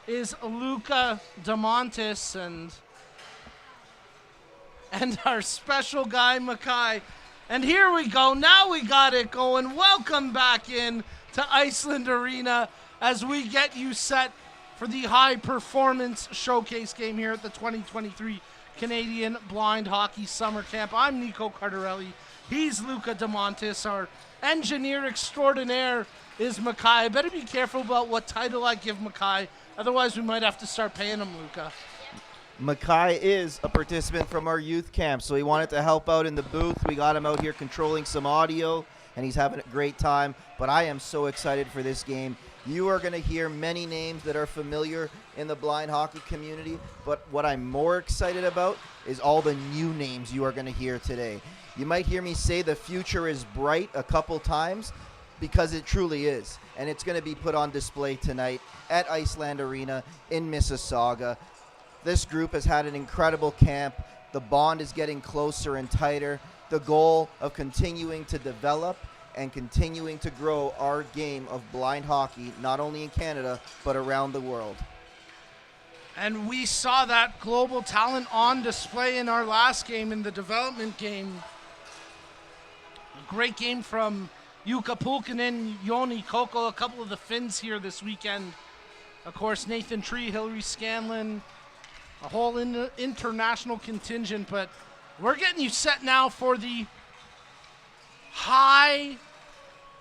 is Luca DeMontis and our special guy, Mackay. And here we go. Now we got it going. Welcome back in to Iceland Arena as we get you set for the high performance showcase game here at the 2023 Canadian Blind Hockey Summer Camp. I'm Nico Cardarelli. He's Luca DeMontis. Our engineer extraordinaire is Mackay. I better be careful about what title I give Mackay. Otherwise, we might have to start paying him, Luca. Mackay is a participant from our youth camp, so he wanted to help out in the booth. We got him out here controlling some audio, and he's having a great time. But I am so excited for this game. You are going to hear many names that are familiar in the blind hockey community, but what I'm more excited about is all the new names you are going to hear today. You might hear me say the future is bright a couple times, because it truly is, and it's going to be put on display tonight at Iceland Arena in Mississauga. This group has had an incredible camp. The bond is getting closer and tighter. The goal of continuing to develop and continuing to grow our game of blind hockey, not only in Canada, but around the world. And we saw that global talent on display in our last game, in the development game. A great game from Jukka Pulkkinen, Joni Koko, a couple of the Finns here this weekend. Of course, Nathan Tree, Hillary Scanlon, a whole international contingent. But we're getting you set now for the high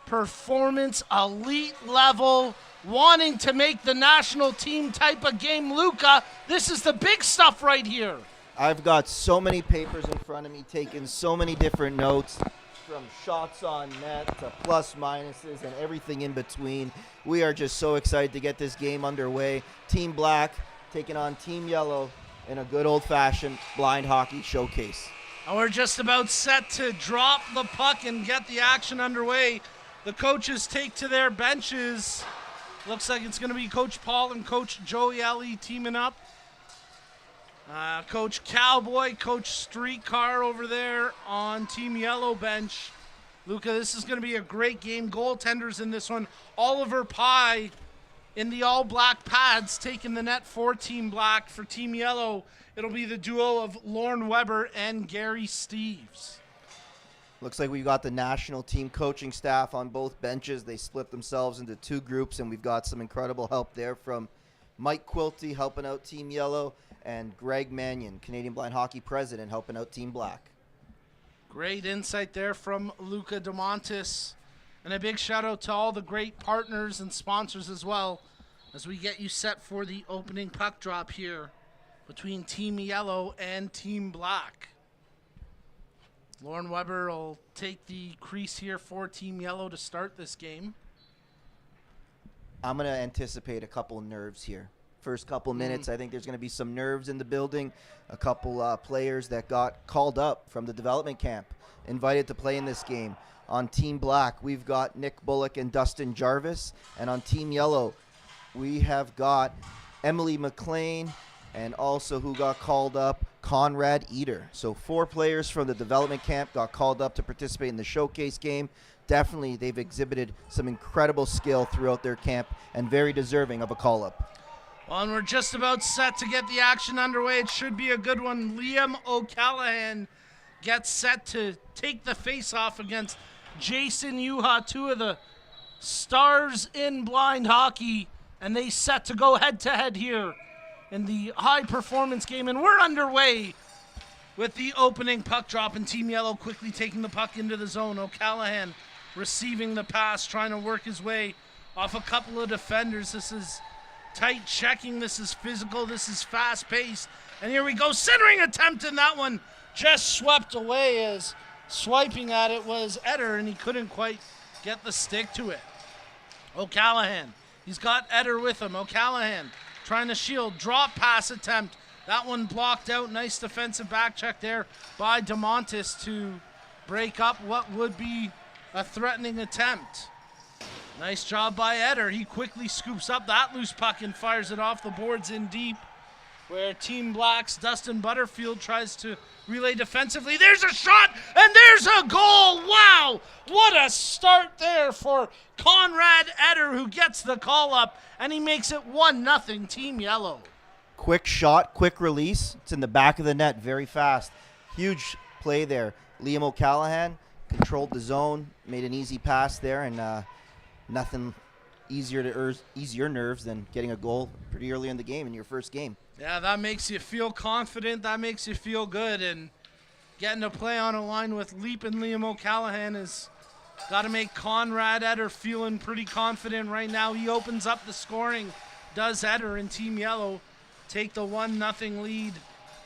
performance, elite level, wanting to make the national team type of game. Luca, this is the big stuff right here. I've got so many papers in front of me, taking so many different notes, from shots on net to plus minuses and everything in between. We are just so excited to get this game underway. Team Black taking on Team Yellow in a good old-fashioned blind hockey showcase. And we're just about set to drop the puck and get the action underway. The coaches take to their benches. Looks like it's going to be Coach Paul and Coach Joey Alley teaming up. Coach Cowboy, Coach Streetcar over there on Team Yellow bench. Luca, this is going to be a great game. Goaltenders in this one. Oliver Pye in the all-black pads taking the net for Team Black. For Team Yellow, it'll be the duo of Lauren Weber and Gary Steves. Looks like we've got the national team coaching staff on both benches. They split themselves into two groups, and we've got some incredible help there from Mike Quilty helping out Team Yellow, and Greg Mannion, Canadian Blind Hockey President, helping out Team Black. Great insight there from Luca DeMontis. And a big shout out to all the great partners and sponsors as well, as we get you set for the opening puck drop here between Team Yellow and Team Black. Lauren Weber will take the crease here for Team Yellow to start this game. I'm going to anticipate a couple nerves here. First couple minutes, I think there's going to be some nerves in the building. A couple players that got called up from the development camp, invited to play in this game. On Team Black, we've got Nick Bullock and Dustin Jarvis. And on Team Yellow, we have got Emily McLean, and also who got called up, Conrad Eater. So 4 players from the development camp got called up to participate in the showcase game. Definitely, they've exhibited some incredible skill throughout their camp and very deserving of a call-up. Well, and we're just about set to get the action underway. It should be a good one. Liam O'Callaghan gets set to take the face-off against Jason Yuha, two of the stars in blind hockey, and they set to go head-to-head here in the high-performance game. And we're underway with the opening puck drop, and Team Yellow quickly taking the puck into the zone. O'Callaghan receiving the pass, trying to work his way off a couple of defenders. This is tight checking, this is physical, this is fast-paced. And here we go, centering attempt, and that one just swept away as swiping at it was Eder, and he couldn't quite get the stick to it. O'Callaghan, he's got Eder with him. O'Callaghan trying to shield, drop pass attempt. That one blocked out. Nice defensive back check there by DeMontis to break up what would be a threatening attempt. Nice job by Eder. He quickly scoops up that loose puck and fires it off the boards in deep. where Team Black's Dustin Butterfield tries to relay defensively. There's a shot, and there's a goal. Wow, what a start there for Conrad Eder, who gets the call up, and he makes it 1-0 Team Yellow. Quick shot, quick release. It's in the back of the net, very fast. Huge play there. Liam O'Callahan controlled the zone, made an easy pass there, and nothing easier nerves than getting a goal pretty early in the game in your first game. Yeah, that makes you feel confident. That makes you feel good. And getting to play on a line with Leap and Liam O'Callahan has got to make Conrad Eder feeling pretty confident right now. He opens up the scoring, does Eder, and Team Yellow take the 1-0 lead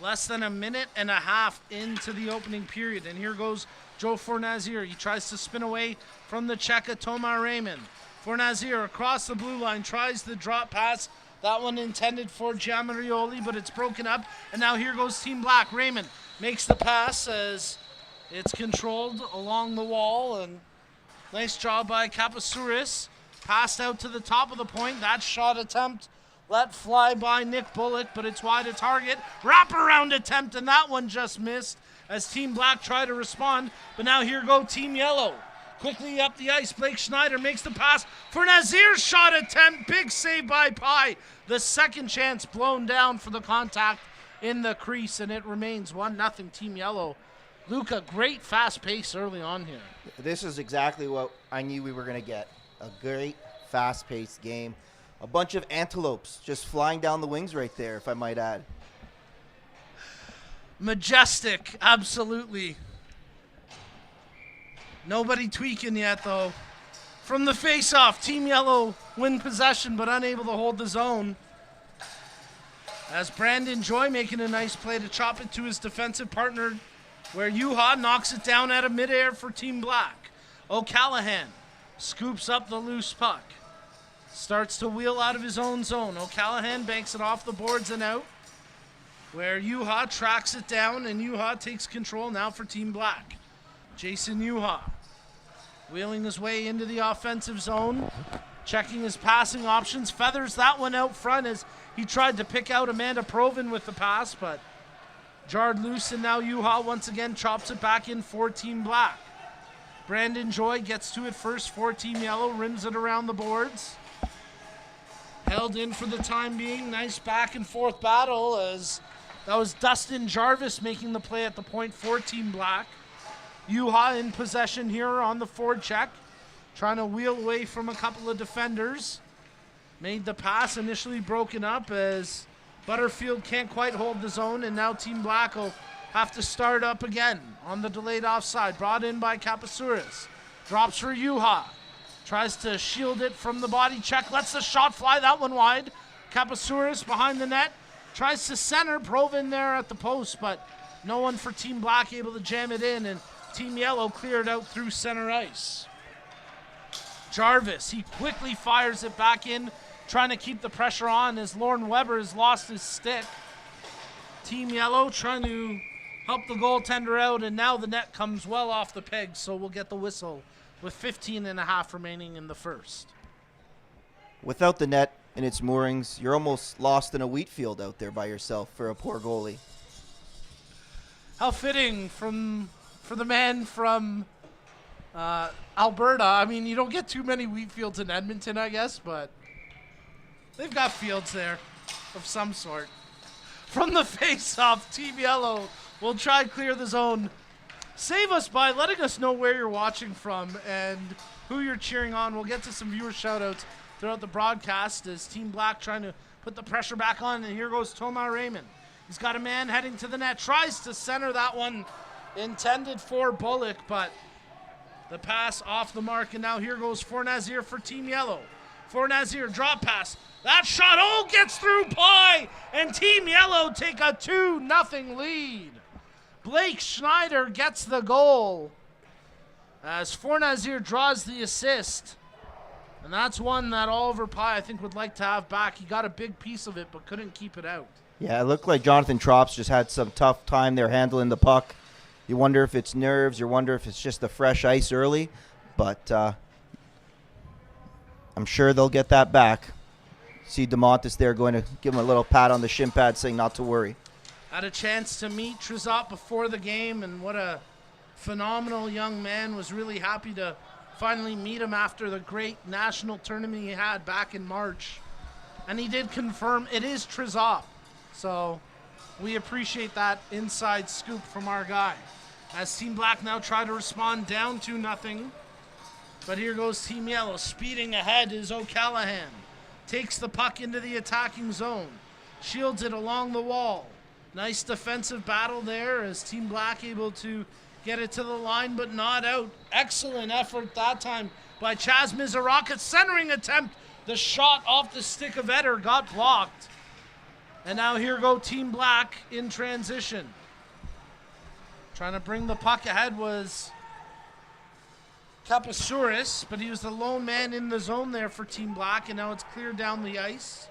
less than a minute and a half into the opening period. And here goes Joe Fornazier. He tries to spin away from the check of Tomar Raymond. Fornazier across the blue line tries the drop pass. That one intended for Giamarioli, but it's broken up. And now here goes Team Black. Raymond makes the pass as it's controlled along the wall. And nice job by Kapasouris. Passed out to the top of the point. That shot attempt let fly by Nick Bullock, but it's wide of target. Wraparound attempt, and that one just missed as Team Black try to respond. But now here go Team Yellow. Quickly up the ice, Blake Schneider makes the pass for Nazir's shot attempt. Big save by Pye. The second chance blown down for the contact in the crease, and it remains 1-0 Team Yellow. Luca, great fast pace early on here. This is exactly what I knew we were going to get. A great fast-paced game. A bunch of antelopes just flying down the wings right there, if I might add. Majestic, absolutely. Nobody tweaking yet, though. From the face-off, Team Yellow win possession, but unable to hold the zone. As Brandon Joy making a nice play to chop it to his defensive partner, where Yuha knocks it down out of midair for Team Black. O'Callahan scoops up the loose puck. Starts to wheel out of his own zone. O'Callahan banks it off the boards and out, where Yuha tracks it down, and Yuha takes control now for Team Black. Jason Yuha wheeling his way into the offensive zone, checking his passing options, feathers that one out front as he tried to pick out Amanda Provin with the pass, but jarred loose, and now Yuha once again chops it back in for Team Black. Brandon Joy gets to it first for Team Yellow, rims it around the boards. Held in for the time being. Nice back and forth battle as that was Dustin Jarvis making the play at the point for Team Black. Yuha in possession here on the forward check, trying to wheel away from a couple of defenders. Made the pass, initially broken up as Butterfield can't quite hold the zone, and now Team Black will have to start up again on the delayed offside. Brought in by Kapasouris. Drops for Yuha. Tries to shield it from the body check. Lets the shot fly. That one wide. Kapasouris behind the net. Tries to center. Provin there at the post, but no one for Team Black able to jam it in, and Team Yellow cleared out through center ice. Jarvis, he quickly fires it back in, trying to keep the pressure on as Lauren Weber has lost his stick. Team Yellow trying to help the goaltender out, and now the net comes well off the peg, so we'll get the whistle with 15 and a half remaining in the first. Without the net in its moorings, you're almost lost in a wheat field out there by yourself for a poor goalie. How fitting for the man from Alberta. I mean, you don't get too many wheat fields in Edmonton, I guess, but they've got fields there of some sort. From the face-off, Team Yellow will try to clear the zone. Save us by letting us know where you're watching from and who you're cheering on. We'll get to some viewer shout-outs throughout the broadcast as Team Black trying to put the pressure back on, and here goes Tomar Raymond. He's got a man heading to the net, tries to center that one intended for Bullock, but the pass off the mark, and now here goes Fornazier for Team Yellow. Fornazier, drop pass. That shot, gets through Pye, and Team Yellow take a 2-0 lead. Blake Schneider gets the goal as Fornazier draws the assist. And that's one that Oliver Pye, I think, would like to have back. He got a big piece of it, but couldn't keep it out. Yeah, it looked like Jonathan Trops just had some tough time there handling the puck. You wonder if it's nerves, you wonder if it's just the fresh ice early, but I'm sure they'll get that back. See DeMontis there going to give him a little pat on the shin pad saying not to worry. Had a chance to meet Trizop before the game, and what a phenomenal young man. Was really happy to finally meet him after the great national tournament he had back in March. And he did confirm it is Trizop. So we appreciate that inside scoop from our guy. As Team Black now try to respond down 2-0. But here goes Team Yellow. Speeding ahead is O'Callahan. Takes the puck into the attacking zone. Shields it along the wall. Nice defensive battle there as Team Black able to get it to the line but not out. Excellent effort that time by Chaz Mizaraka. Centering attempt. The shot off the stick of Eder got blocked. And now here go Team Black in transition. Trying to bring the puck ahead was Kapasouris, but he was the lone man in the zone there for Team Black, and now it's cleared down the ice.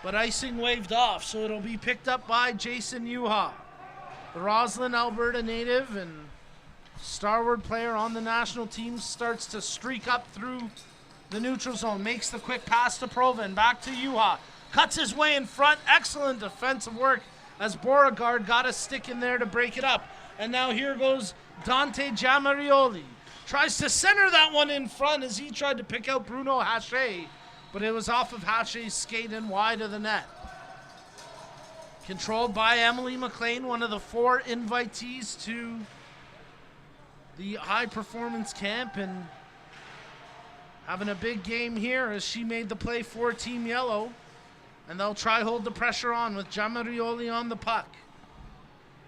But icing waved off, so it'll be picked up by Jason Yuha, the Roslyn, Alberta native and starward player on the national team. Starts to streak up through the neutral zone, makes the quick pass to Proven, back to Yuha, cuts his way in front. Excellent defensive work as Beauregard got a stick in there to break it up. And now here goes Dante Giamarioli. Tries to center that one in front as he tried to pick out Bruno Hache, but it was off of Hache's skate and wide of the net. Controlled by Emily McLean, one of the 4 invitees to the high performance camp, and having a big game here as she made the play for Team Yellow. And they'll try hold the pressure on with Giamarioli on the puck.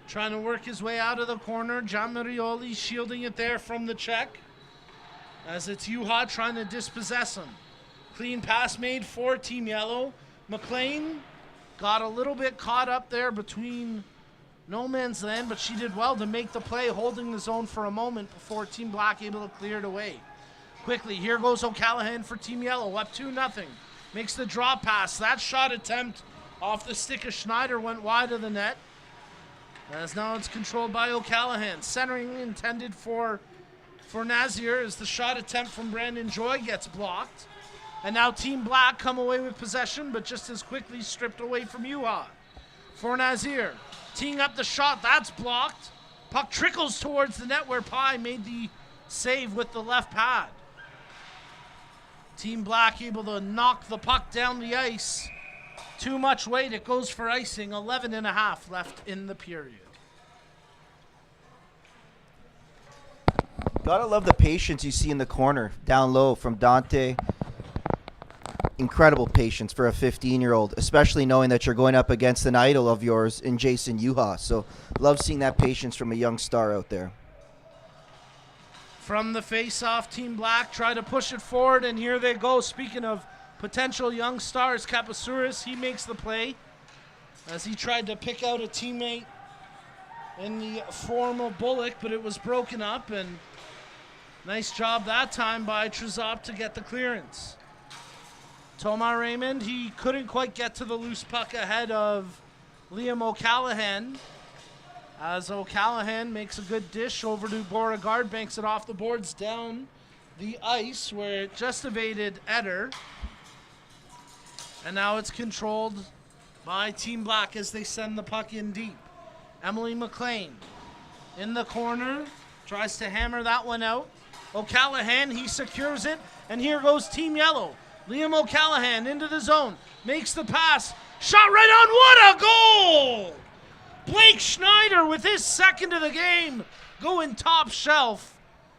Trying to work his way out of the corner. Giamarioli shielding it there from the check. As it's Yuha trying to dispossess him. Clean pass made for Team Yellow. McLean got a little bit caught up there between no man's land, but she did well to make the play, holding the zone for a moment before Team Black able to clear it away. Quickly, here goes O'Callahan for Team Yellow, up 2-0. Makes the draw pass. That shot attempt off the stick of Schneider went wide of the net. As now it's controlled by O'Callahan. Centering intended for Nazir as the shot attempt from Brandon Joy gets blocked. And now Team Black come away with possession, but just as quickly stripped away from Yuha. For Nazir. Teeing up the shot. That's blocked. Puck trickles towards the net where Pai made the save with the left pad. Team Black able to knock the puck down the ice. Too much weight. It goes for icing. 11.5 left in the period. Gotta love the patience you see in the corner, down low from Dante. Incredible patience for a 15-year-old, especially knowing that you're going up against an idol of yours in Jason Yuha. So love seeing that patience from a young star out there. From the face-off, Team Black try to push it forward, and here they go. Speaking of potential young stars, Kapasouris, he makes the play as he tried to pick out a teammate in the form of Bullock, but it was broken up, and nice job that time by Trizop to get the clearance. Thomas Raymond, he couldn't quite get to the loose puck ahead of Liam O'Callahan, as O'Callahan makes a good dish over to Beauregard, banks it off the boards down the ice where it just evaded Eder. And now it's controlled by Team Black as they send the puck in deep. Emily McLean in the corner, tries to hammer that one out. O'Callahan, he secures it, and here goes Team Yellow. Liam O'Callahan into the zone, makes the pass, shot right on, what a goal! Blake Schneider with his second of the game, going top shelf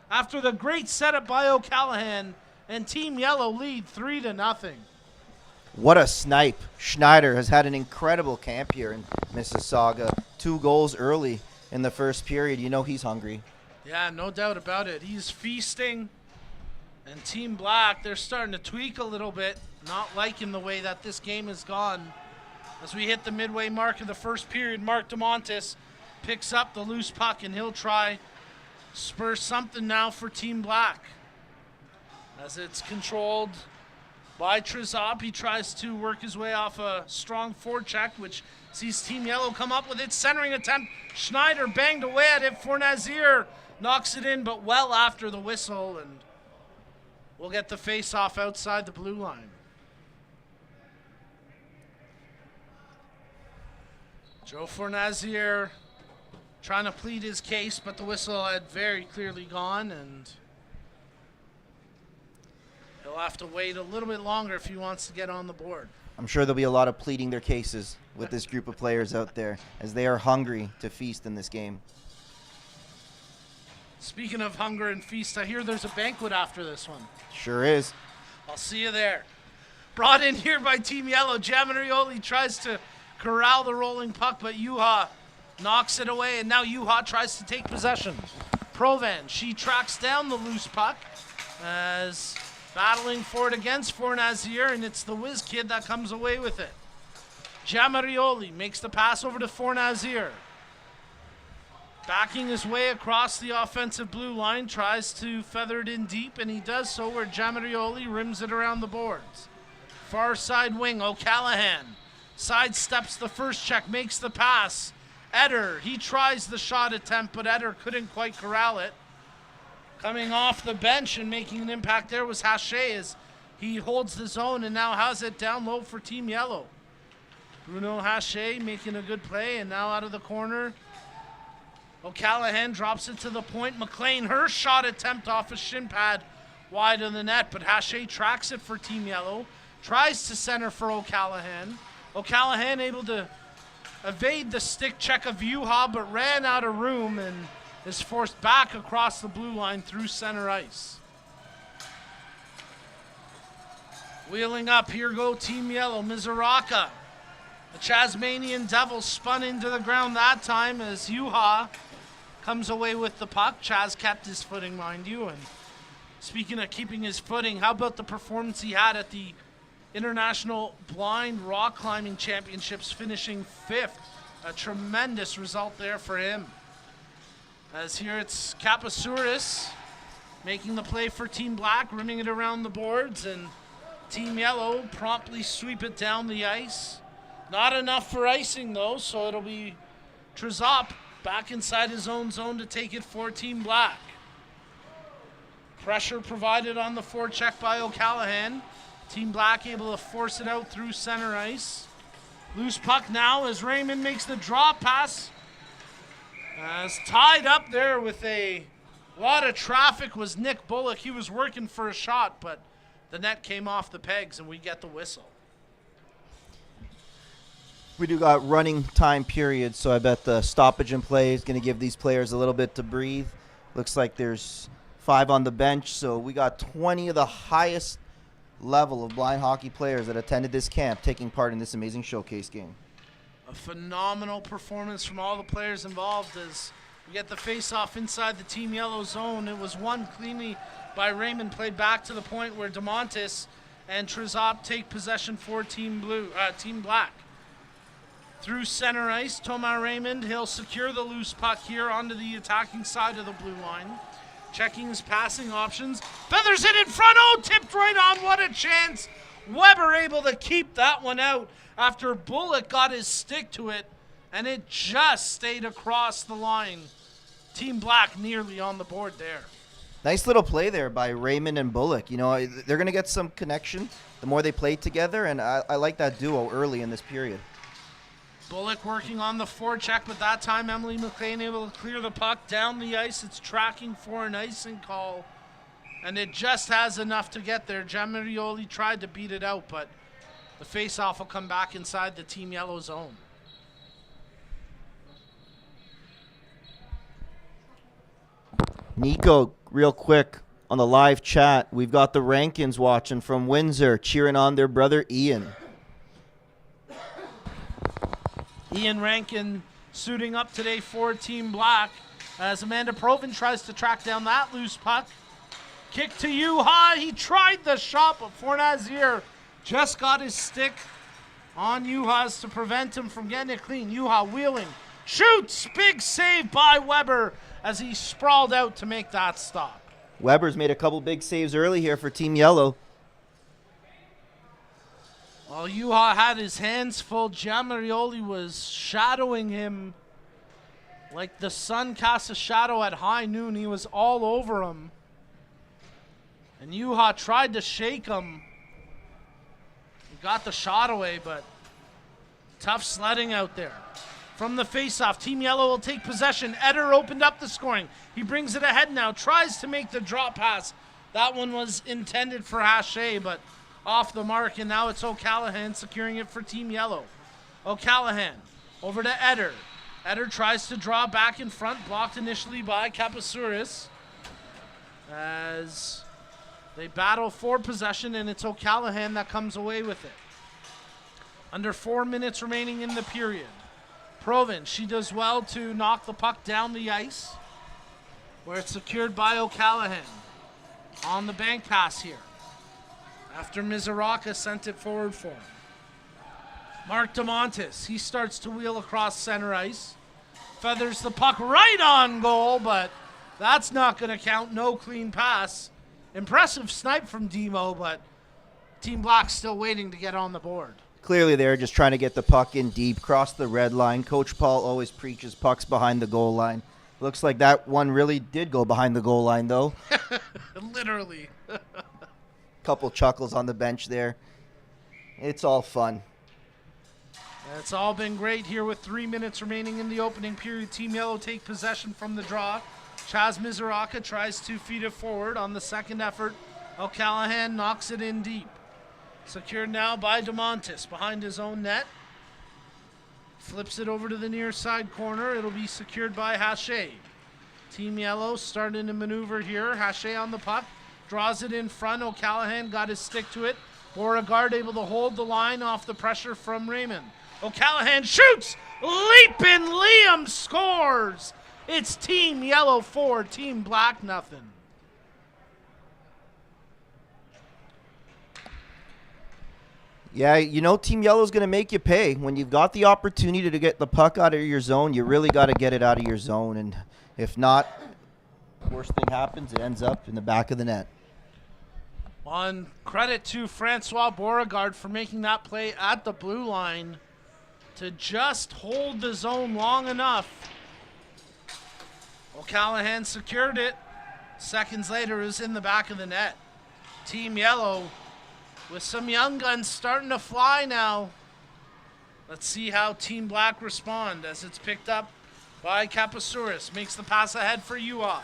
after the great setup by O'Callahan, and Team Yellow lead 3-0. What a snipe. Schneider has had an incredible camp here in Mississauga. 2 goals early in the first period. You know he's hungry. Yeah, no doubt about it. He's feasting. And Team Black, they're starting to tweak a little bit. Not liking the way that this game has gone. As we hit the midway mark of the first period, Mark DeMontis picks up the loose puck, and he'll try spur something now for Team Black. As it's controlled by Trizop, he tries to work his way off a strong forecheck, which sees Team Yellow come up with its centering attempt. Schneider banged away at it for Nazir. Knocks it in, but well after the whistle, and we'll get the face-off outside the blue line. Joe Fornazier trying to plead his case, but the whistle had very clearly gone, and he'll have to wait a little bit longer if he wants to get on the board. I'm sure there'll be a lot of pleading their cases with this group of players out there, as they are hungry to feast in this game. Speaking of hunger and feast, I hear there's a banquet after this one. Sure is. I'll see you there. Brought in here by Team Yellow. Jamarioli tries to corral the rolling puck, but Yuha knocks it away, and now Yuha tries to take possession. Provan, she tracks down the loose puck as battling for it against Fornazier, and it's the whiz kid that comes away with it. Jamarioli makes the pass over to Fornazier. Backing his way across the offensive blue line, tries to feather it in deep, and he does so where Jamarioli rims it around the boards. Far side wing, O'Callahan sidesteps the first check, makes the pass. Eder, he tries the shot attempt, but Eder couldn't quite corral it. Coming off the bench and making an impact there was Haché as he holds the zone and now has it down low for Team Yellow. Bruno Haché making a good play, and now out of the corner, O'Callahan drops it to the point. McLean, her shot attempt off a shin pad wide of the net, but Haché tracks it for Team Yellow. Tries to center for O'Callahan. O'Callahan able to evade the stick check of Yuha, but ran out of room and is forced back across the blue line through center ice. Wheeling up, here go Team Yellow. Mizuraka, the Tasmanian Devils, spun into the ground that time as Yuha comes away with the puck. Chaz kept his footing, mind you. And speaking of keeping his footing, how about the performance he had at the International Blind Rock Climbing Championships, finishing 5th? A tremendous result there for him. As here it's Kapasouris making the play for Team Black, rimming it around the boards, and Team Yellow promptly sweep it down the ice. Not enough for icing though, so it'll be Trezop back inside his own zone to take it for Team Black. Pressure provided on the forecheck by O'Callahan. Team Black able to force it out through center ice. Loose puck now as Raymond makes the draw pass. As tied up there with a lot of traffic was Nick Bullock. He was working for a shot, but the net came off the pegs and we get the whistle. We do got running time periods, so I bet the stoppage in play is going to give these players a little bit to breathe. Looks like there's 5 on the bench, so we got 20 of the highest level of blind hockey players that attended this camp taking part in this amazing showcase game. A phenomenal performance from all the players involved as we get the face-off inside the Team Yellow zone. It was won cleanly by Raymond, played back to the point where DeMontis and Trezop take possession for Team Black. Through center ice, Thomas Raymond, he'll secure the loose puck here onto the attacking side of the blue line. Checking his passing options. Feathers it in front. Oh, tipped right on. What a chance. Weber able to keep that one out after Bullock got his stick to it, and it just stayed across the line. Team Black nearly on the board there. Nice little play there by Raymond and Bullock. You know, they're going to get some connection the more they play together, and I like that duo early in this period. Bullock working on the forecheck, but that time Emily McLean able to clear the puck down the ice. It's tracking for an icing call, and it just has enough to get there. Jamarioli tried to beat it out, but the face-off will come back inside the Team Yellow zone. Nico, real quick, on the live chat, we've got the Rankins watching from Windsor, cheering on their brother Ian. Ian Rankin suiting up today for Team Black as Amanda Proven tries to track down that loose puck. Kick to Yuha. He tried the shot, but Fornazier just got his stick on Yuha's to prevent him from getting it clean. Yuha wheeling, shoots, big save by Weber as he sprawled out to make that stop. Weber's made a couple big saves early here for Team Yellow. Well, Yuha had his hands full. Jamarioli was shadowing him like the sun casts a shadow at high noon. He was all over him. And Yuha tried to shake him. He got the shot away, but tough sledding out there. from the faceoff. Team Yellow will take possession. Eder opened up the scoring. He brings it ahead now. Tries to make the drop pass. That one was intended for Hache, but off the mark, and now it's O'Callahan securing it for Team Yellow. O'Callahan over to Eder. Eder tries to draw back in front, blocked initially by Kapasouris as they battle for possession, and it's O'Callahan that comes away with it. Under 4 minutes remaining in the period. Provin, she does well to knock the puck down the ice, where it's secured by O'Callahan. On the bank pass here, after Mizoraka sent it forward for him. Mark DeMontis, he starts to wheel across center ice. Feathers the puck right on goal, but that's not going to count. No clean pass. Impressive snipe from Demo, but Team Black's still waiting to get on the board. Clearly they're just trying to get the puck in deep, cross the red line. Coach Paul always preaches pucks behind the goal line. Looks like that one really did go behind the goal line, though. Literally. Couple chuckles on the bench there. It's all fun. It's all been great here with 3 minutes remaining in the opening period. Team Yellow take possession from the draw. Chaz Mizoraka tries to feed it forward on the second effort. O'Callahan knocks it in deep. Secured now by DeMontis behind his own net. Flips it over to the near side corner. It'll be secured by Hache. Team Yellow starting to maneuver here. Hache on the puck. Draws it in front. O'Callahan got his stick to it. Beauregard able to hold the line off the pressure from Raymond. O'Callahan shoots! Leapin' Liam scores! It's Team Yellow 4, Team Black nothing. Yeah, you know Team Yellow's going to make you pay. When you've got the opportunity to get the puck out of your zone, you really got to get it out of your zone. And if not, worst thing happens, it ends up in the back of the net. On credit to Francois Beauregard for making that play at the blue line to just hold the zone long enough. O'Callahan secured it. Seconds later, it was in the back of the net. Team Yellow with some young guns starting to fly now. Let's see how Team Black respond as it's picked up by Kapasouris. Makes the pass ahead for Yuha.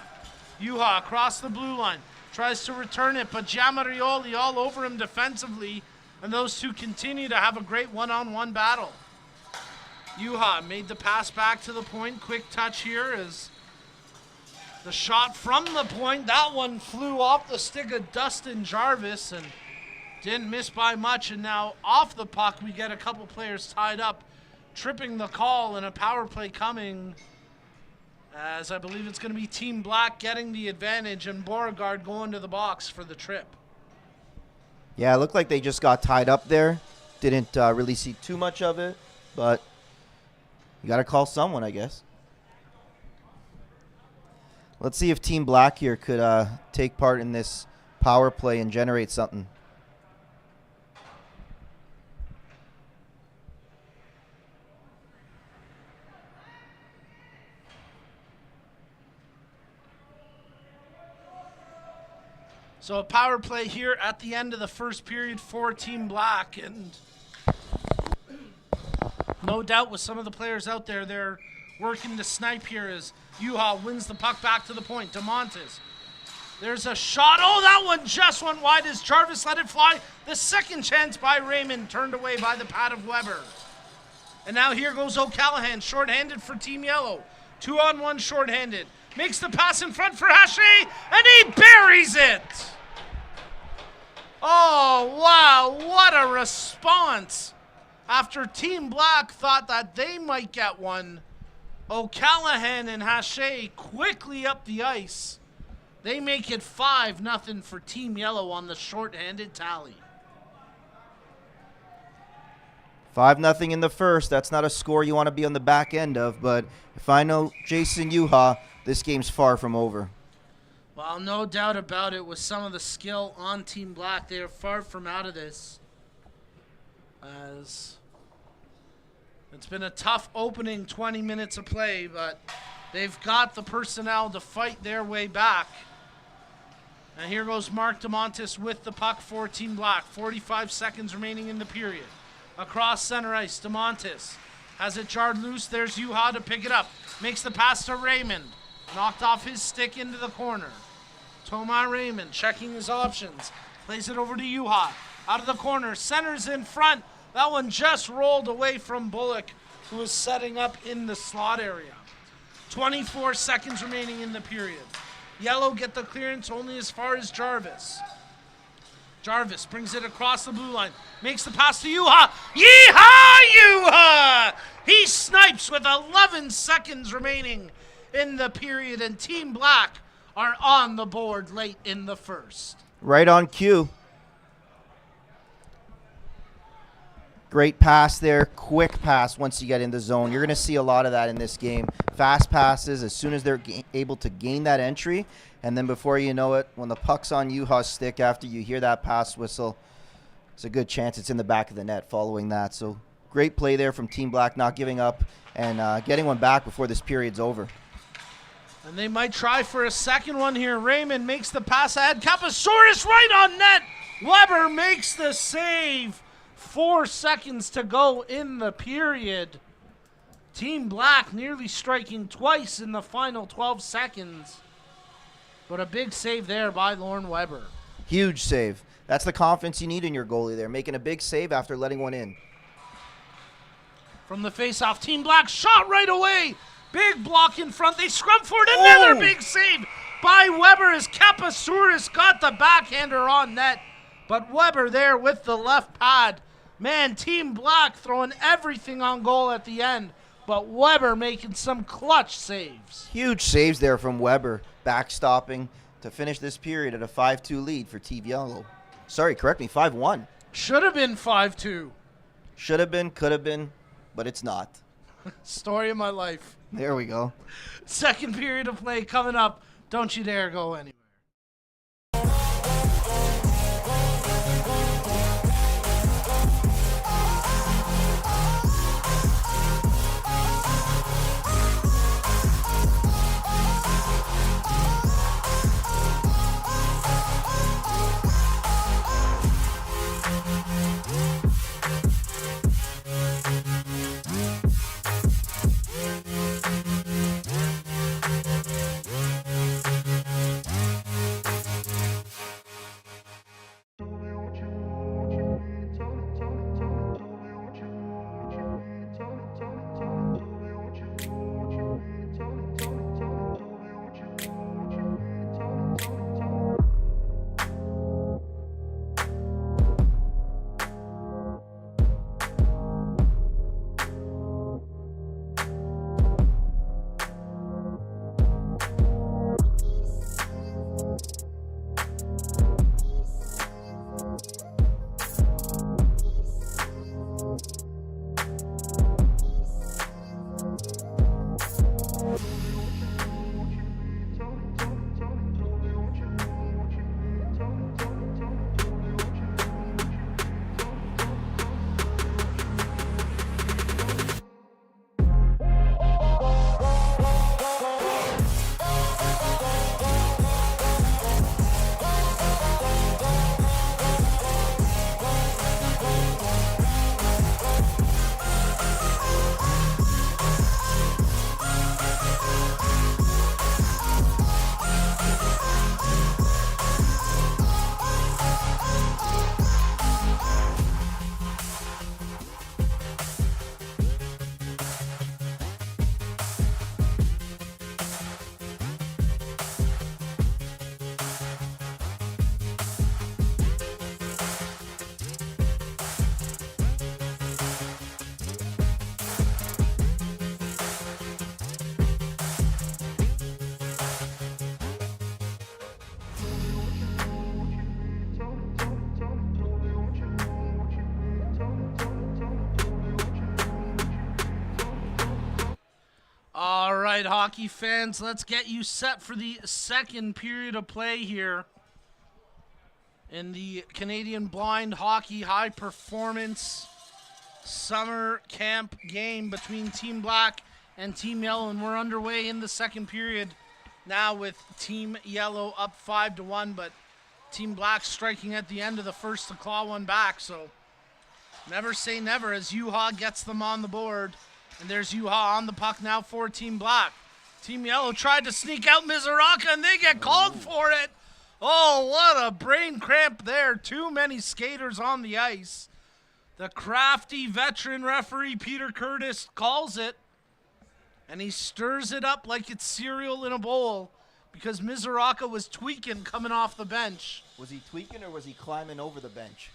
Yuha across the blue line. Tries to return it, but Giamarioli all over him defensively. And those two continue to have a great one-on-one battle. Yuha made the pass back to the point. Quick touch here as the shot from the point. That one flew off the stick of Dustin Jarvis and didn't miss by much. And now off the puck, we get a couple players tied up, tripping the call, and a power play coming, as I believe it's going to be Team Black getting the advantage and Beauregard going to the box for the trip. Yeah, it looked like they just got tied up there. Didn't really see too much of it, but you got to call someone, I guess. Let's see if Team Black here could take part in this power play and generate something. So a power play here at the end of the first period for Team Black, and no doubt with some of the players out there, they're working to snipe here as Yuha wins the puck back to the point. DeMontis. There's a shot. Oh, that one just went wide as Jarvis let it fly. The second chance by Raymond turned away by the pad of Weber. And now here goes O'Callahan, shorthanded for Team Yellow. 2-on-1 shorthanded. Makes the pass in front for Hache, and he buries it. Oh, wow, what a response. After Team Black thought that they might get one, O'Callahan and Hache quickly up the ice. They make it 5-0 for Team Yellow on the shorthanded tally. 5-0 in the first. That's not a score you want to be on the back end of, but if I know Jason Yuha, this game's far from over. Well, no doubt about it. With some of the skill on Team Black, they are far from out of this. As it's been a tough opening 20 minutes of play, but they've got the personnel to fight their way back. And here goes Mark DeMontis with the puck for Team Black. 45 seconds remaining in the period. Across center ice, DeMontis Has it jarred loose. There's Yuha to pick it up. Makes the pass to Raymond. Knocked off his stick into the corner. Toma Raymond checking his options. Plays it over to Yuha. Out of the corner. Centers in front. That one just rolled away from Bullock, who was setting up in the slot area. 24 seconds remaining in the period. Yellow get the clearance only as far as Jarvis. Jarvis brings it across the blue line. Makes the pass to Yuha. Yeehaw, Yuha! He snipes with 11 seconds remaining in the period, and Team Black are on the board late in the first. Right on cue. Great pass there, quick pass once you get in the zone. You're going to see a lot of that in this game. Fast passes as soon as they're able to gain that entry. And then before you know it, when the puck's on Yuha's stick after you hear that pass whistle, it's a good chance it's in the back of the net following that. So great play there from Team Black, not giving up and getting one back before this period's over. And they might try for a second one here. Raymond makes the pass ahead. Kapasoris right on net. Weber makes the save. 4 seconds to go in the period. Team Black nearly striking twice in the final 12 seconds. But a big save there by Lorne Weber. Huge save. That's the confidence you need in your goalie there, making a big save after letting one in. From the faceoff, Team Black shot right away. Big block in front. They scrum for it. Another big save by Weber as Kapasoris got the backhander on net. But Weber there with the left pad. Man, Team Black throwing everything on goal at the end, but Weber making some clutch saves. Huge saves there from Weber, backstopping to finish this period at a 5-2 lead for Team Yellow. Sorry, correct me, 5-1. Should have been 5-2. Should have been, could have been, but it's not. Story of my life. There we go. Second period of play coming up. Don't you dare go anywhere. All right, hockey fans, let's get you set for the second period of play here in the Canadian Blind Hockey High Performance Summer Camp game between Team Black and Team Yellow, and we're underway in the second period now with Team Yellow up 5-1, but Team Black striking at the end of the first to claw one back, so never say never as Yuha gets them on the board. And there's Yuha on the puck now for Team Black. Team Yellow tried to sneak out Mizuraka, and they get called for it. Oh, what a brain cramp there. Too many skaters on the ice. The crafty veteran referee, Peter Curtis, calls it. And he stirs it up like it's cereal in a bowl because Mizuraka was tweaking coming off the bench. Was he tweaking or was he climbing over the bench?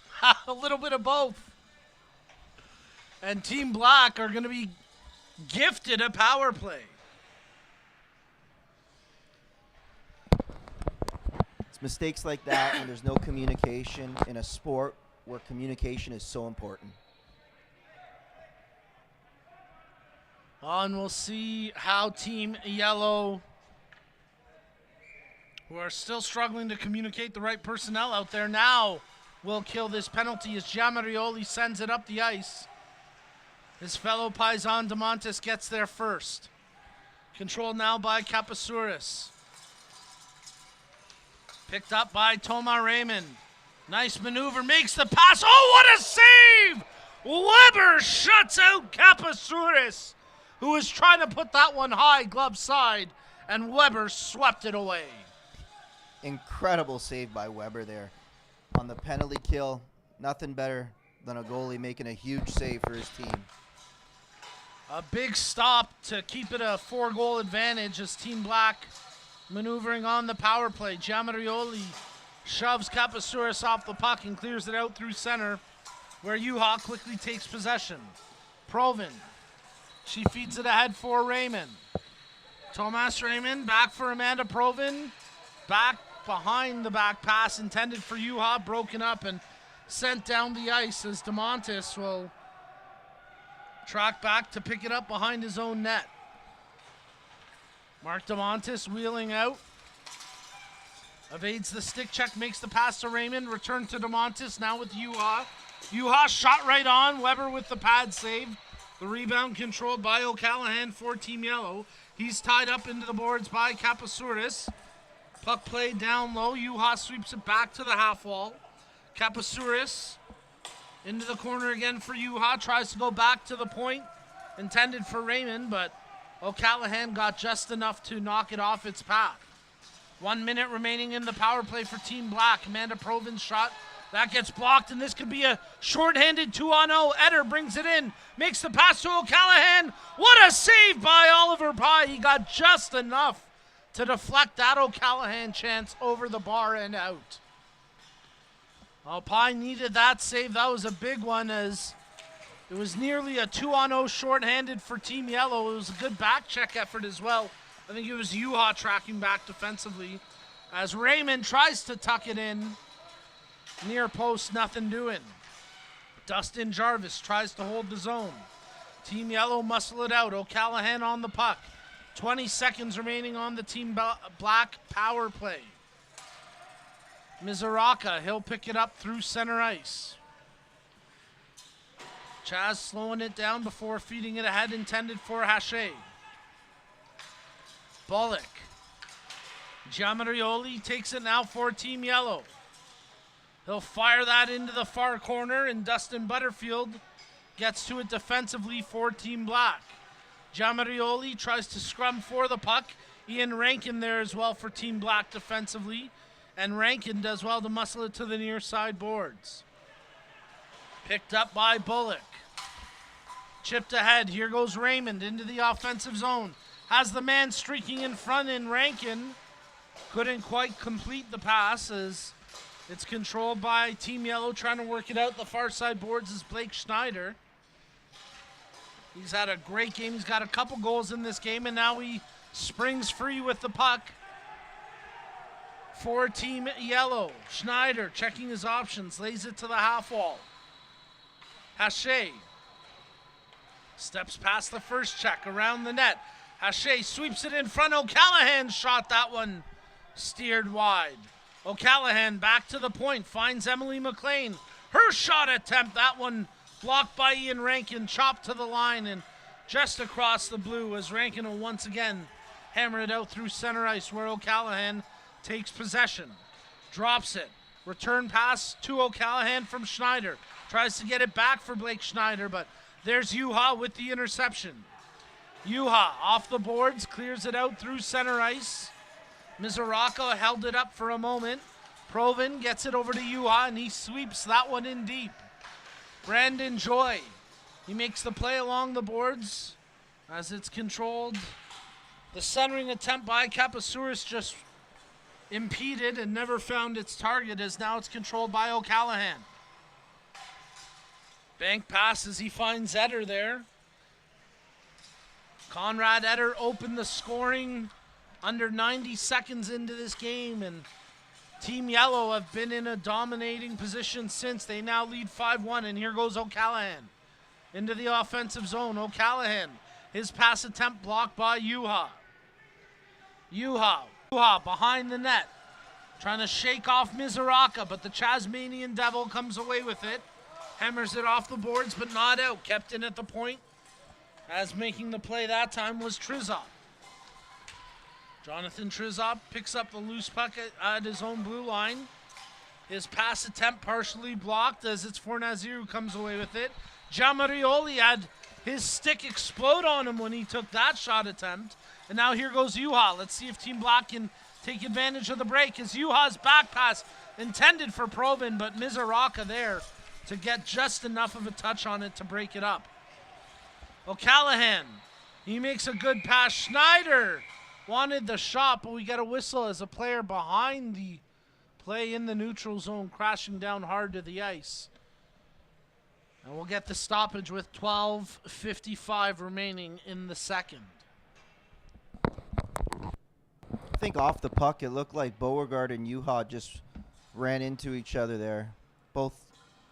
A little bit of both. And Team Black are going to be gifted a power play. It's mistakes like that when there's no communication in a sport where communication is so important. And we'll see how Team Yellow, who are still struggling to communicate the right personnel out there, now will kill this penalty as Giamarioli sends it up the ice. His fellow Paisan DeMontis gets there first. Controlled now by Kapasouris. Picked up by Thomas Raymond. Nice maneuver, makes the pass. Oh, what a save! Weber shuts out Kapasouris, who was trying to put that one high glove side, and Weber swept it away. Incredible save by Weber there. On the penalty kill, nothing better than a goalie making a huge save for his team. A big stop to keep it a 4-goal advantage as Team Black maneuvering on the power play. Giamarioli shoves Kapasouris off the puck and clears it out through center, where Yuha quickly takes possession. Provin. She feeds it ahead for Raymond. Thomas Raymond back for Amanda Provin. Back behind the back pass intended for Yuha, broken up and sent down the ice as DeMontis will track back to pick it up behind his own net. Mark DeMontis wheeling out. Evades the stick check, makes the pass to Raymond. Return to DeMontis, now with Yuha. Yuha shot right on. Weber with the pad save. The rebound controlled by O'Callahan for Team Yellow. He's tied up into the boards by Kapasouris. Puck played down low. Yuha sweeps it back to the half wall. Kapasouris into the corner again for Yuha. Tries to go back to the point intended for Raymond, but O'Callahan got just enough to knock it off its path. 1 minute remaining in the power play for Team Black. Amanda Provin's shot. That gets blocked, and this could be a shorthanded 2-on-0. Eder brings it in, makes the pass to O'Callahan. What a save by Oliver Pye. He got just enough to deflect that O'Callahan chance over the bar and out. Oh, Pye needed that save. That was a big one as it was nearly a 2-on-0 shorthanded for Team Yellow. It was a good back check effort as well. I think it was Yuha tracking back defensively as Raymond tries to tuck it in. Near post, nothing doing. Dustin Jarvis tries to hold the zone. Team Yellow muscle it out. O'Callahan on the puck. 20 seconds remaining on the Team Black power play. Mizuraka, he'll pick it up through center ice. Chaz slowing it down before feeding it ahead, intended for Hache. Bullock. Giamarioli takes it now for Team Yellow. He'll fire that into the far corner, and Dustin Butterfield gets to it defensively for Team Black. Giamarioli tries to scrum for the puck. Ian Rankin there as well for Team Black defensively. And Rankin does well to muscle it to the near side boards. Picked up by Bullock. Chipped ahead. Here goes Raymond into the offensive zone. Has the man streaking in front in Rankin. Couldn't quite complete the pass as it's controlled by Team Yellow, trying to work it out. The far side boards is Blake Schneider. He's had a great game. He's got a couple goals in this game, and now he springs free with the puck for Team Yellow. Schneider checking his options, lays it to the half wall. Hache steps past the first check around the net. Hache sweeps it in front. O'Callahan shot that one, steered wide. O'Callahan back to the point, finds Emily McLean. Her shot attempt, that one blocked by Ian Rankin, chopped to the line and just across the blue as Rankin will once again hammer it out through center ice where O'Callahan takes possession. Drops it. Return pass to O'Callahan from Schneider. Tries to get it back for Blake Schneider, but There's Yuha with the interception. Yuha off the boards, clears it out through center ice. Mizoraka held it up for a moment. Provin gets it over to Yuha, and he sweeps that one in deep. Brandon Joy, he makes the play along the boards as it's controlled. The centering attempt by Kapasouris just impeded and never found its target, as now it's controlled by O'Callahan. Bank pass as he finds Eder there. Conrad Eder opened the scoring under 90 seconds into this game, and Team Yellow have been in a dominating position since. They now lead 5-1, and here goes O'Callahan into the offensive zone. O'Callahan, his pass attempt blocked by Yuha. Yuha behind the net, trying to shake off Mizoraka, but the Tasmanian Devil comes away with it. Hammers it off the boards, but not out. Kept in at the point, as making the play that time was Trizop. Jonathan Trizop picks up the loose puck at his own blue line. His pass attempt partially blocked, as it's Fornazier who comes away with it. Giamarioli had his stick explode on him when he took that shot attempt. And now here goes Yuha. Let's see if Team Black can take advantage of the break, as Yuha's back pass intended for Provin, but Mizoraka there to get just enough of a touch on it to break it up. O'Callahan, he makes a good pass. Schneider wanted the shot, but we get a whistle as a player behind the play in the neutral zone crashing down hard to the ice. And we'll get the stoppage with 12:55 remaining in the second. I think off the puck, it looked like Beauregard and Yuha just ran into each other there. Both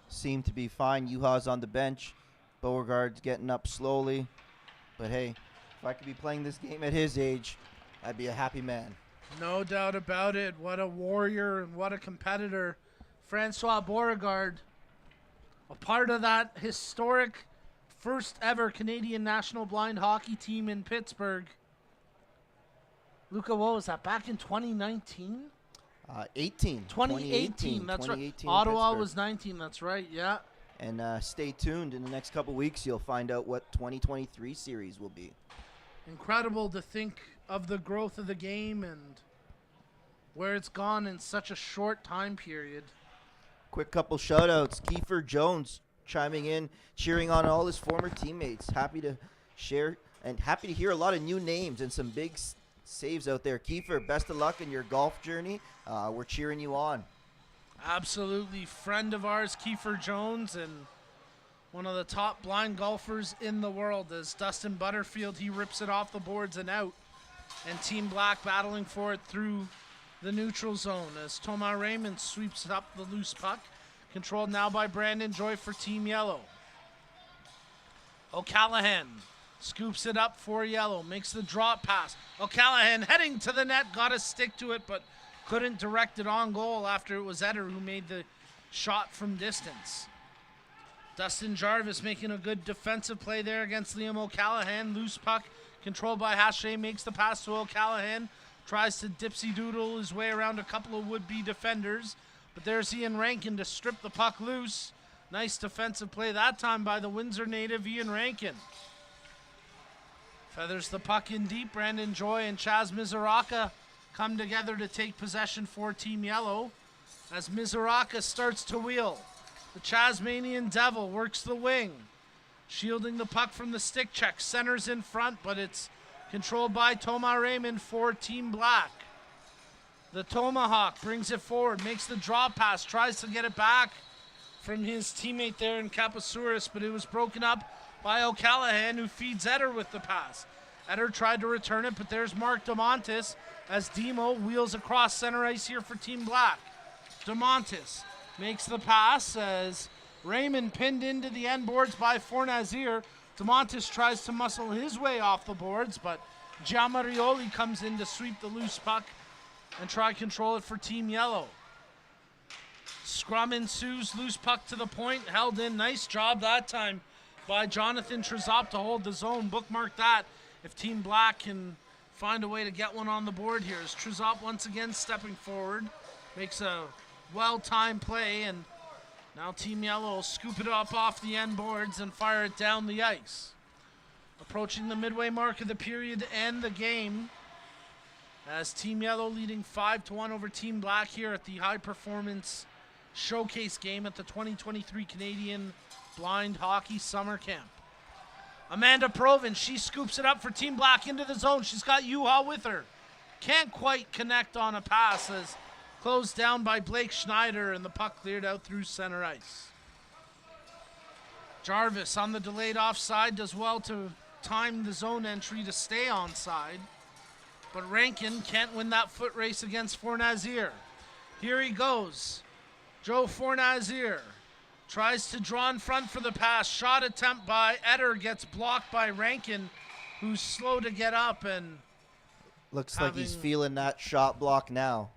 seem to be fine. Yuha's on the bench. Beauregard's getting up slowly. But hey, if I could be playing this game at his age, I'd be a happy man. No doubt about it. What a warrior and what a competitor. Francois Beauregard, a part of that historic first ever Canadian national blind hockey team in Pittsburgh. Luca, what was that? Back in 2019? 2018, that's right. Ottawa Pittsburgh was 19, that's right, yeah. And stay tuned. In the next couple weeks, you'll find out what 2023 series will be. Incredible to think of the growth of the game and where it's gone in such a short time period. Quick couple shout-outs. Kiefer Jones chiming in, cheering on all his former teammates. Happy to share and happy to hear a lot of new names and some big saves out there. Kiefer, best of luck in your golf journey. We're cheering you on. Absolutely. Friend of ours, Kiefer Jones, and one of the top blind golfers in the world. As Dustin Butterfield, he rips it off the boards and out. And Team Black battling for it through the neutral zone as Thomas Raymond sweeps up the loose puck. Controlled now by Brandon Joy for Team Yellow. O'Callahan scoops it up for Yellow, makes the drop pass. O'Callahan heading to the net, got a stick to it, but couldn't direct it on goal after it was Eder who made the shot from distance. Dustin Jarvis making a good defensive play there against Liam O'Callahan. Loose puck controlled by Hache, makes the pass to O'Callahan. Tries to dipsy-doodle his way around a couple of would-be defenders. But there's Ian Rankin to strip the puck loose. Nice defensive play that time by the Windsor native Ian Rankin. Feathers the puck in deep. Brandon Joy and Chaz Mizoraka come together to take possession for Team Yellow as Mizoraka starts to wheel. The Tasmanian Devil works the wing, shielding the puck from the stick check. Centers in front, but it's controlled by Thomas Raymond for Team Black. The Tomahawk brings it forward, makes the drop pass, tries to get it back from his teammate there in Kapasouris, but it was broken up by O'Callahan, who feeds Eder with the pass. Eder tried to return it, but there's Mark DeMontis as Demo wheels across center ice here for Team Black. DeMontis makes the pass as Raymond pinned into the end boards by Fornazier. DeMontis tries to muscle his way off the boards, but Giamarioli comes in to sweep the loose puck and try control it for Team Yellow. Scrum ensues, loose puck to the point, held in. Nice job that time by Jonathan Trizop to hold the zone. Bookmark that if Team Black can find a way to get one on the board here. As Trizop once again stepping forward, makes a well-timed play, and Now Team Yellow will scoop it up off the end boards and fire it down the ice. Approaching the midway mark of the period and the game, as Team Yellow leading 5-1 over Team Black here at the High Performance Showcase game at the 2023 Canadian Blind Hockey Summer Camp. Amanda Provin, she scoops it up for Team Black into the zone. She's got Yuha with her. Can't quite connect on a pass as closed down by Blake Schneider, and the puck cleared out through center ice. Jarvis on the delayed offside does well to time the zone entry to stay onside, but Rankin can't win that foot race against Fournazier. Here he goes. Joe Fournazier tries to draw in front for the pass. Shot attempt by Eder gets blocked by Rankin, who's slow to get up, and looks like he's feeling that shot block now.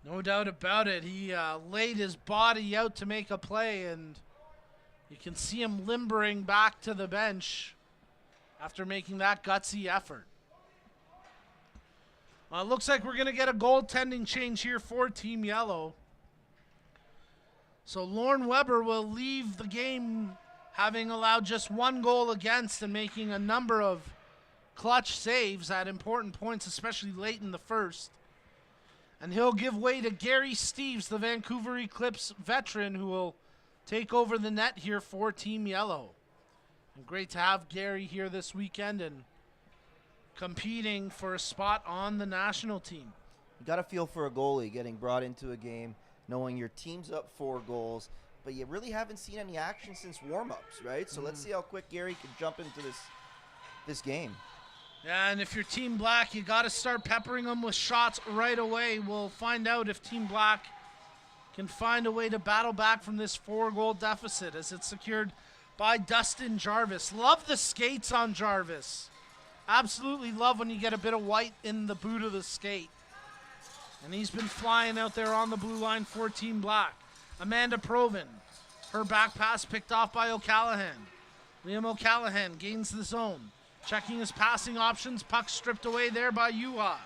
No doubt about it. He laid his body out to make a play, and you can see him limbering back to the bench after making that gutsy effort. Well, it looks like we're going to get a goaltending change here for Team Yellow. So Lorne Weber will leave the game having allowed just one goal against and making a number of clutch saves at important points, especially late in the first. And he'll give way to Gary Steeves, the Vancouver Eclipse veteran, who will take over the net here for Team Yellow. And great to have Gary here this weekend and competing for a spot on the national team. You got to feel for a goalie getting brought into a game, knowing your team's up 4 goals, but you really haven't seen any action since warm-ups, right? So let's see how quick Gary can jump into this game. Yeah, and if you're Team Black, you got to start peppering them with shots right away. We'll find out if Team Black can find a way to battle back from this 4-goal deficit as it's secured by Dustin Jarvis. Love the skates on Jarvis. Absolutely love when you get a bit of white in the boot of the skate. And he's been flying out there on the blue line for Team Black. Amanda Provin, her back pass picked off by O'Callahan. Liam O'Callahan gains the zone. Checking his passing options. Puck stripped away there by Yuha.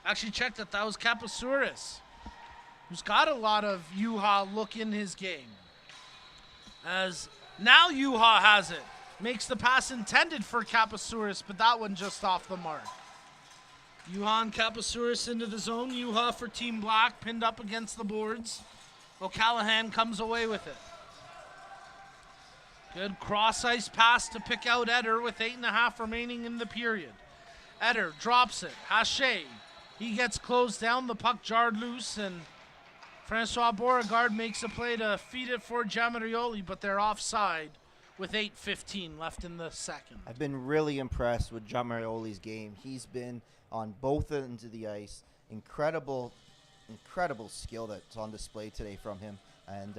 Actually checked that was Kapasouris, who's got a lot of Yuha look in his game. As now Yuha has it. Makes the pass intended for Kapasouris, but that one just off the mark. Yuha and Kapasouris into the zone. Yuha for Team Black, pinned up against the boards. O'Callahan comes away with it. Good cross-ice pass to pick out Eder with 8.5 remaining in the period. Eder drops it. Haché, he gets closed down. The puck jarred loose, and Francois Beauregard makes a play to feed it for Giamarioli, but they're offside with 8:15 left in the second. I've been really impressed with Giamarioli's game. He's been on both ends of the ice. Incredible skill that's on display today from him. And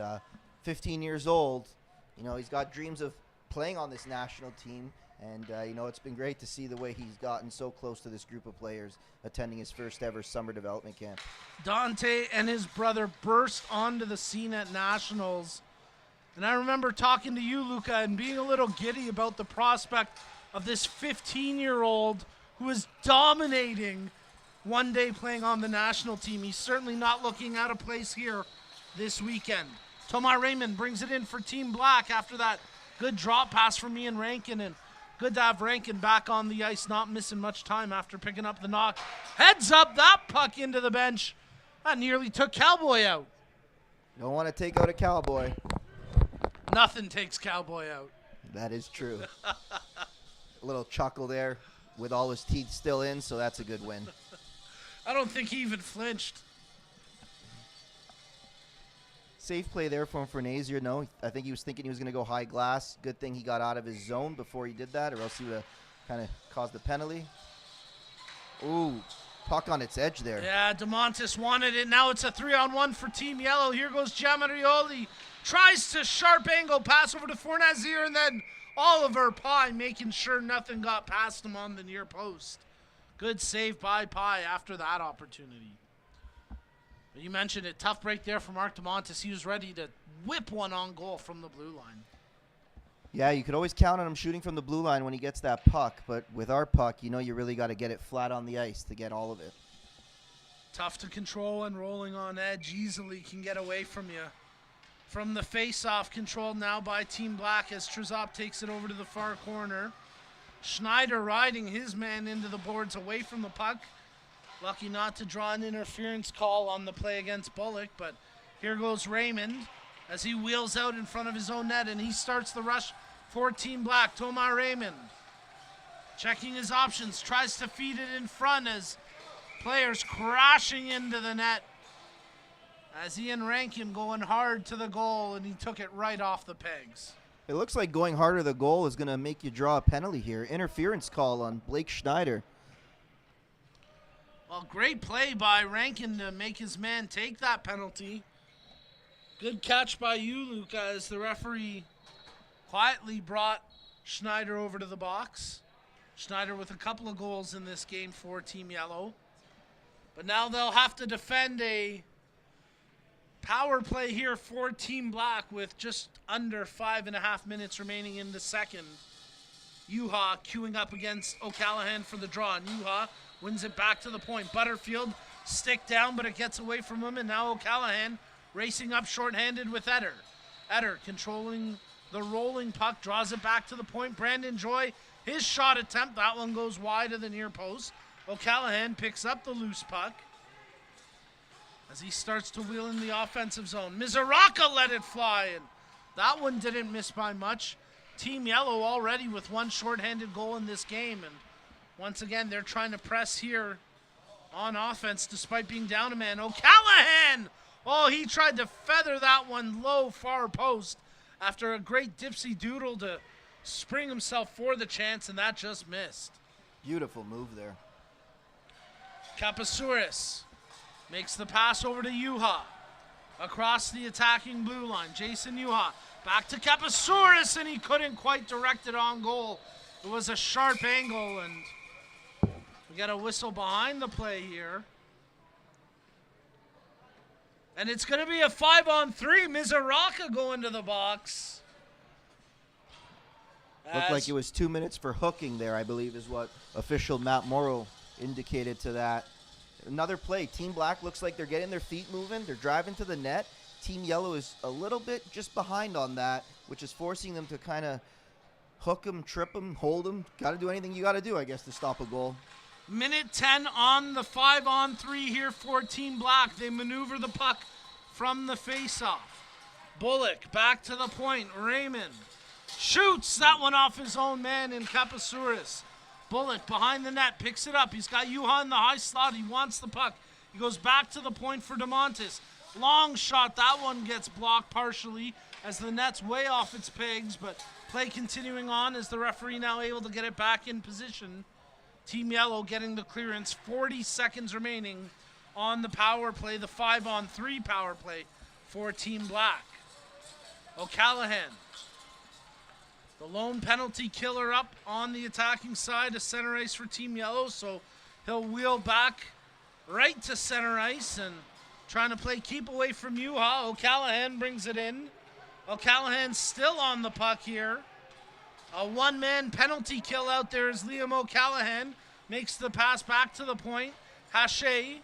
15 years old, you know, he's got dreams of playing on this national team. And, you know, it's been great to see the way he's gotten so close to this group of players attending his first ever summer development camp. Dante and his brother burst onto the scene at Nationals. And I remember talking to you, Luca, and being a little giddy about the prospect of this 15-year-old who is dominating one day playing on the national team. He's certainly not looking out of place here this weekend. Tomar Raymond brings it in for Team Black after that good drop pass from Ian Rankin, and good to have Rankin back on the ice, not missing much time after picking up the knock. Heads up that puck into the bench. That nearly took Cowboy out. Don't want to take out a Cowboy. Nothing takes Cowboy out. That is true. A little chuckle there with all his teeth still in, so that's a good win. I don't think he even flinched. Safe play there from Fournazier. No, I think he was thinking he was going to go high glass. Good thing he got out of his zone before he did that, or else he would have kind of caused the penalty. Ooh, puck on its edge there. Yeah, DeMontis wanted it. Now it's a 3-on-1 for Team Yellow. Here goes Giamarioli. Tries to sharp angle pass over to Fournazier, and then Oliver Pye making sure nothing got past him on the near post. Good save by Pye after that opportunity. But you mentioned it. Tough break there for Mark DeMontis. He was ready to whip one on goal from the blue line. Yeah, you could always count on him shooting from the blue line when he gets that puck, but with our puck, you know you really got to get it flat on the ice to get all of it. Tough to control and rolling on edge easily can get away from you. from the face-off, controlled now by Team Black as Trzop takes it over to the far corner. Schneider riding his man into the boards away from the puck. Lucky not to draw an interference call on the play against Bullock, but here goes Raymond as he wheels out in front of his own net, and he starts the rush for Team Black. Tomar Raymond checking his options, tries to feed it in front as players crashing into the net. As Ian Rankin going hard to the goal, and he took it right off the pegs. It looks like going harder to the goal is going to make you draw a penalty here. Interference call on Blake Schneider. Well, great play by Rankin to make his man take that penalty. Good catch by you, Luca, as the referee quietly brought Schneider over to the box. Schneider with a couple of goals in this game for Team Yellow. But now they'll have to defend a power play here for Team Black with just under 5.5 minutes remaining in the second. Yuha queuing up against O'Callahan for the draw, and Yuha wins it back to the point. Butterfield stick down, but it gets away from him, and now O'Callahan racing up shorthanded with Eder. Eder controlling the rolling puck, draws it back to the point. Brandon Joy, his shot attempt, that one goes wide of the near post. O'Callahan picks up the loose puck as he starts to wheel in the offensive zone. Mizoraka let it fly, and that one didn't miss by much. Team Yellow already with one shorthanded goal in this game, and once again, they're trying to press here on offense despite being down a man. O'Callahan! Oh, he tried to feather that one low far post after a great dipsy doodle to spring himself for the chance, and that just missed. Beautiful move there. Kapasouris makes the pass over to Yuha. Across the attacking blue line, Jason Yuha back to Kapasouris, and he couldn't quite direct it on goal. It was a sharp angle, and we got a whistle behind the play here. And it's going to be a 5-on-3. Mizoraka going to the box. Looked like it was 2 minutes for hooking there, I believe, is what official Matt Morrow indicated to that. Another play. Team Black looks like they're getting their feet moving. They're driving to the net. Team Yellow is a little bit just behind on that, which is forcing them to kind of hook them, trip them, hold them. Got to do anything you got to do, I guess, to stop a goal. Minute 10 on the 5-on-3 here for Team Black. They maneuver the puck from the face-off. Bullock back to the point. Raymond shoots that one off his own man in Kapasouris. Bullock behind the net, picks it up. He's got Yuha in the high slot. He wants the puck. He goes back to the point for DeMontis. Long shot. That one gets blocked partially as the net's way off its pegs, but play continuing on as the referee now able to get it back in position. Team Yellow getting the clearance. 40 seconds remaining on the power play, the 5-on-3 power play for Team Black. O'Callahan, the lone penalty killer up on the attacking side of center ice for Team Yellow, so he'll wheel back right to center ice and trying to play keep away from Yuha. O'Callahan brings it in. O'Callahan's still on the puck here. A one-man penalty kill out there as Liam O'Callahan makes the pass back to the point. Hache,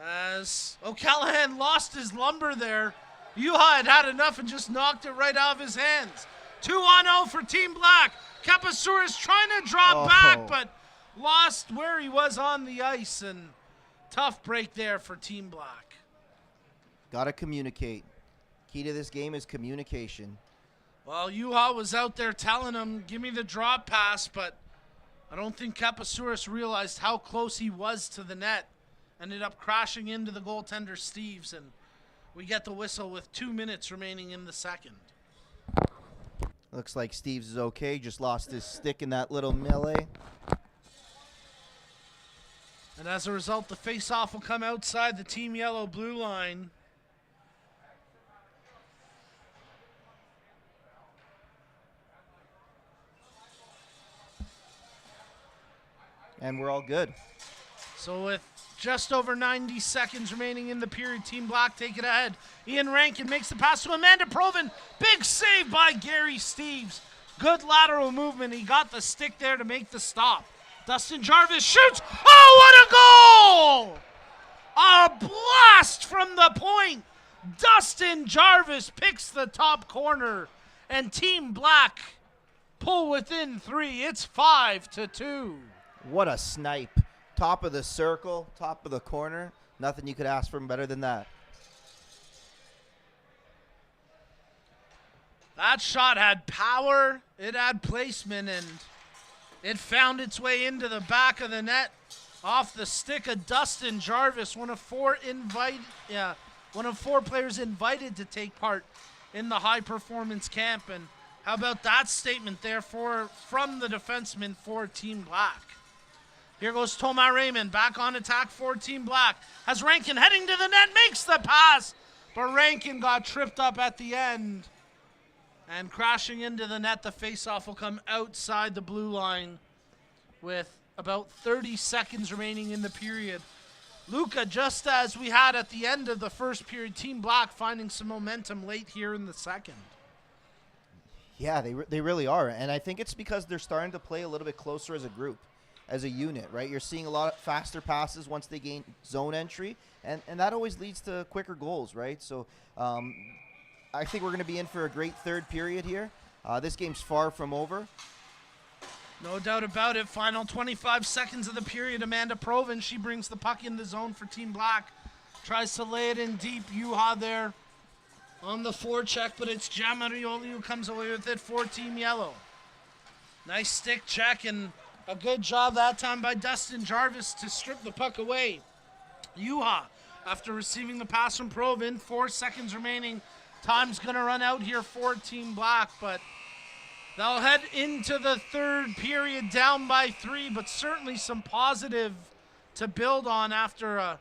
as O'Callahan lost his lumber there. Yuha had enough and just knocked it right out of his hands. 2-on-0 for Team Black. Kapasouris trying to drop back, but lost where he was on the ice, and tough break there for Team Black. Got to communicate. Key to this game is communication. Well, Yuha was out there telling him, give me the drop pass, but I don't think Kapasouris realized how close he was to the net. Ended up crashing into the goaltender, Steves, and we get the whistle with 2 minutes remaining in the second. Looks like Steves is okay. Just lost his stick in that little melee. And as a result, the face-off will come outside the Team Yellow blue line. And we're all good. So with just over 90 seconds remaining in the period, Team Black take it ahead. Ian Rankin makes the pass to Amanda Proven. Big save by Gary Steves. Good lateral movement. He got the stick there to make the stop. Dustin Jarvis shoots. Oh, what a goal! A blast from the point. Dustin Jarvis picks the top corner, and Team Black pull within 3. It's 5-2. What a snipe. Top of the circle, top of the corner. Nothing you could ask for better than that. That shot had power, it had placement, and it found its way into the back of the net off the stick of Dustin Jarvis, one of four players invited to take part in the high performance camp. And how about that statement there from the defenseman for Team Black? Here goes Thomas Raymond back on attack for Team Black. Has Rankin heading to the net, makes the pass, but Rankin got tripped up at the end. And crashing into the net, the faceoff will come outside the blue line with about 30 seconds remaining in the period. Luca, just as we had at the end of the first period, Team Black finding some momentum late here in the second. Yeah, they really are. And I think it's because they're starting to play a little bit closer as a group, as a unit, right? You're seeing a lot of faster passes once they gain zone entry, and that always leads to quicker goals, right? So I think we're going to be in for a great third period here. This game's far from over. No doubt about it. Final 25 seconds of the period. Amanda Provin, she brings the puck in the zone for Team Black. Tries to lay it in deep. Juha there on the forecheck, but it's Jamarioli who comes away with it for Team Yellow. Nice stick check and a good job that time by Dustin Jarvis to strip the puck away. Juha, after receiving the pass from Provin, 4 seconds remaining. Time's going to run out here for Team Black, but they'll head into the third period down by 3, but certainly some positive to build on after a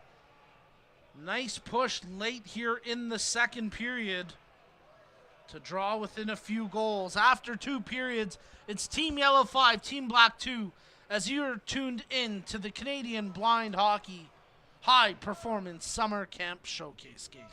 nice push late here in the second period to draw within a few goals. After 2 periods, it's Team Yellow 5, Team Black 2, as you're tuned in to the Canadian Blind Hockey High Performance Summer Camp Showcase game.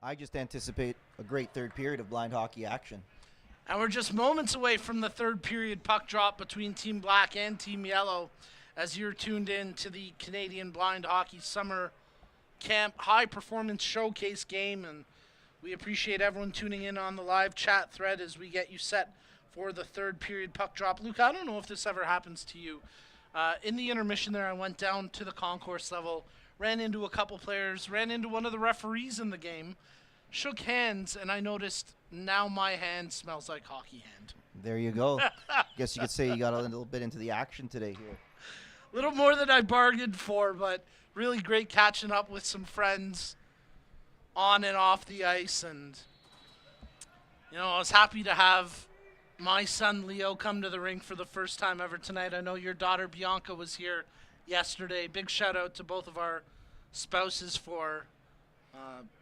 I just anticipate a great third period of blind hockey action. And we're just moments away from the third period puck drop between Team Black and Team Yellow as you're tuned in to the Canadian Blind Hockey Summer Camp High Performance Showcase game. And we appreciate everyone tuning in on the live chat thread as we get you set for the third period puck drop. Luke, I don't know if this ever happens to you. In the intermission there, I went down to the concourse level, ran into a couple players, ran into one of the referees in the game, shook hands, and I noticed now my hand smells like hockey hand. There you go. Guess you could say you got a little bit into the action today here. A little more than I bargained for, but really great catching up with some friends on and off the ice. And, I was happy to have my son Leo come to the rink for the first time ever tonight. I know your daughter Bianca was here yesterday. Big shout out to both of our spouses for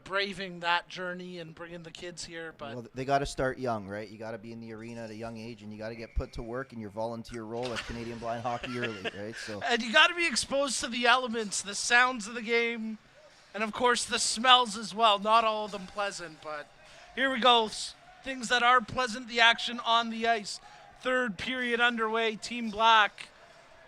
braving that journey and bringing the kids here. But well, they got to start young, right? You got to be in the arena at a young age, and you got to get put to work in your volunteer role at Canadian Blind Hockey early, right? So, and you got to be exposed to the elements, the sounds of the game, and of course the smells as well. Not all of them pleasant, but here we go. Things that are pleasant, the action on the ice. Third period underway. Team Black,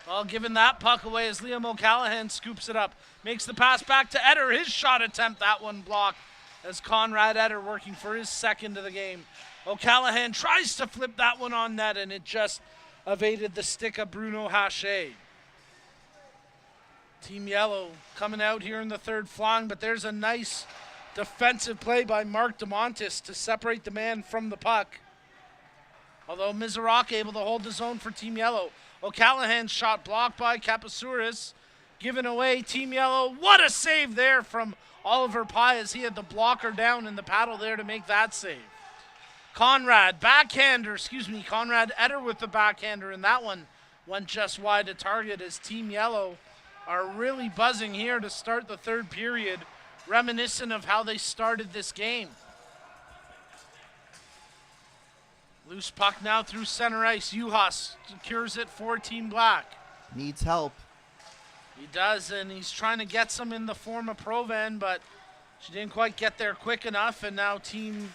well, giving that puck away as Liam O'Callahan scoops it up. Makes the pass back to Eder. His shot attempt, that one blocked as Conrad Eder working for his second of the game. O'Callahan tries to flip that one on net, and it just evaded the stick of Bruno Haché. Team Yellow coming out here in the third flying, but there's a nice defensive play by Mark DeMontis to separate the man from the puck. Although Mizarok able to hold the zone for Team Yellow. O'Callahan's shot blocked by Kapasouris. Given away, Team Yellow. What a save there from Oliver Pye as he had the blocker down in the paddle there to make that save. Conrad Eder with the backhander, and that one went just wide of target as Team Yellow are really buzzing here to start the third period, reminiscent of how they started this game. Loose puck now through center ice. Juhas secures it for Team Black. Needs help. He does, and he's trying to get some in the form of Provan, but she didn't quite get there quick enough, and now Team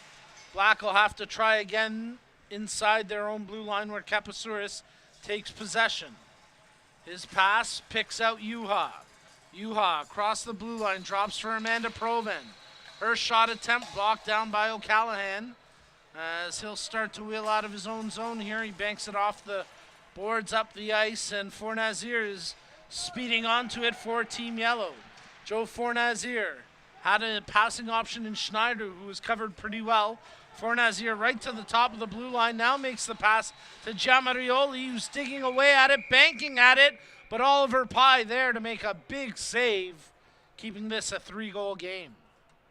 Black will have to try again inside their own blue line where Kapasouris takes possession. His pass picks out Juha. Juha across the blue line, drops for Amanda Provan. Her shot attempt blocked down by O'Callahan as he'll start to wheel out of his own zone here. He banks it off the boards up the ice, and Fournazier is speeding onto it for Team Yellow. Joe Fournazier had a passing option in Schneider, who was covered pretty well. Fournazier right to the top of the blue line, now makes the pass to Giamarioli, who's digging away at it, banking at it, but Oliver Pye there to make a big save, keeping this a 3-goal game.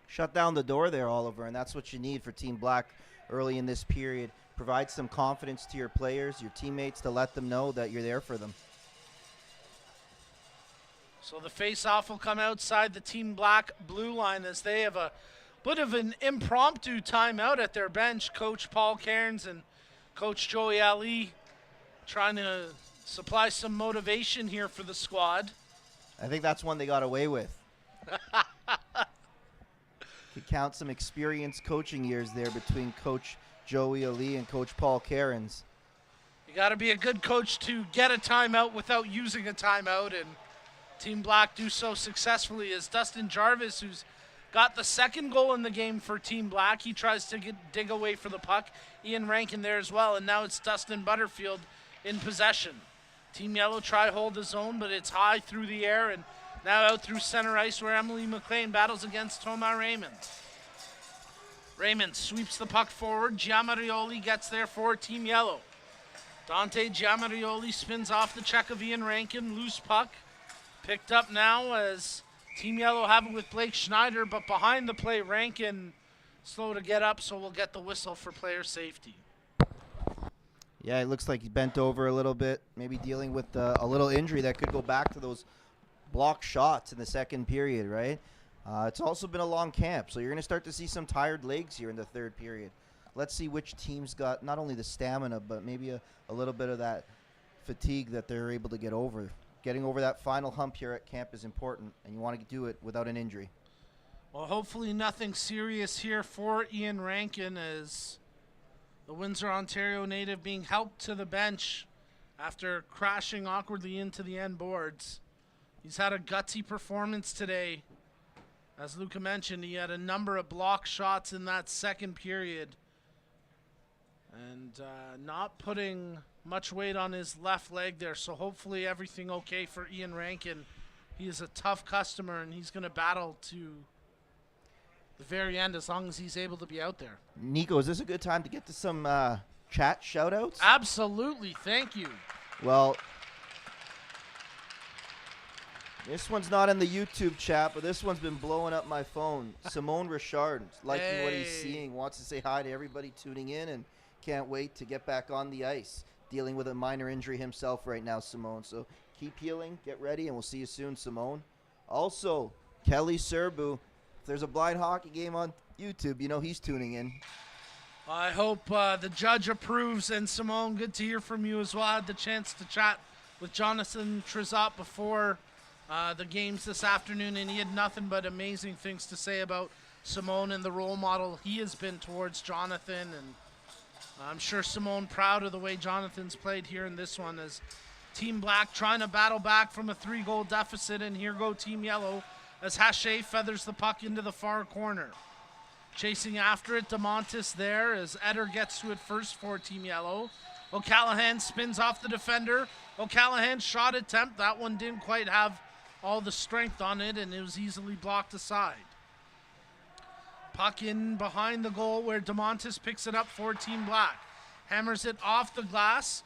Shut down the door there, Oliver, and that's what you need for Team Black early in this period. Provide some confidence to your players, your teammates, to let them know that you're there for them. So the face-off will come outside the Team Black blue line as they have a bit of an impromptu timeout at their bench. Coach Paul Cairns and Coach Joey Ali trying to supply some motivation here for the squad. I think that's one they got away with. Could count some experienced coaching years there between Coach Joey Ali and Coach Paul Cairns. You got to be a good coach to get a timeout without using a timeout, and Team Black do so successfully as Dustin Jarvis, who's got the second goal in the game for Team Black. He tries to dig away for the puck. Ian Rankin there as well, and now it's Dustin Butterfield in possession. Team Yellow try hold the zone, but it's high through the air, and now out through center ice where Emily McLean battles against Toma Raymond. Raymond sweeps the puck forward. Giamarioli gets there for Team Yellow. Dante Giamarioli spins off the check of Ian Rankin. Loose puck. Picked up now as Team Yellow have it with Blake Schneider, but behind the play, Rankin slow to get up, so we'll get the whistle for player safety. Yeah, it looks like he bent over a little bit, maybe dealing with a little injury that could go back to those block shots in the second period, right? It's also been a long camp, so you're going to start to see some tired legs here in the third period. Let's see which team's got not only the stamina, but maybe a little bit of that fatigue that they're able to get over. Getting over that final hump here at camp is important, and you want to do it without an injury. Well, hopefully nothing serious here for Ian Rankin as the Windsor, Ontario native being helped to the bench after crashing awkwardly into the end boards. He's had a gutsy performance today. As Luca mentioned, he had a number of block shots in that second period. And not putting much weight on his left leg there. So hopefully everything okay for Ian Rankin. He is a tough customer and he's going to battle to the very end as long as he's able to be out there. Nico, is this a good time to get to some chat shout-outs? Absolutely. Thank you. Well, this one's not in the YouTube chat, but this one's been blowing up my phone. Simone Richard, liking what he's seeing, wants to say hi to everybody tuning in and can't wait to get back on the ice. Dealing with a minor injury himself right now, Simone. So keep healing, get ready, and we'll see you soon, Simone. Also, Kelly Serbu, if there's a blind hockey game on YouTube, you know he's tuning in. I hope the judge approves. And Simone, good to hear from you as well. I had the chance to chat with Jonathan Trezot before the games this afternoon, and he had nothing but amazing things to say about Simone and the role model he has been towards Jonathan. And I'm sure Simone proud of the way Jonathan's played here in this one as Team Black trying to battle back from a 3-goal deficit. And here go Team Yellow as Hache feathers the puck into the far corner. Chasing after it, DeMontis there as Eder gets to it first for Team Yellow. O'Callahan spins off the defender. O'Callahan's shot attempt, that one didn't quite have all the strength on it, and it was easily blocked aside. Puck in behind the goal where DeMontis picks it up for Team Black. Hammers it off the glass,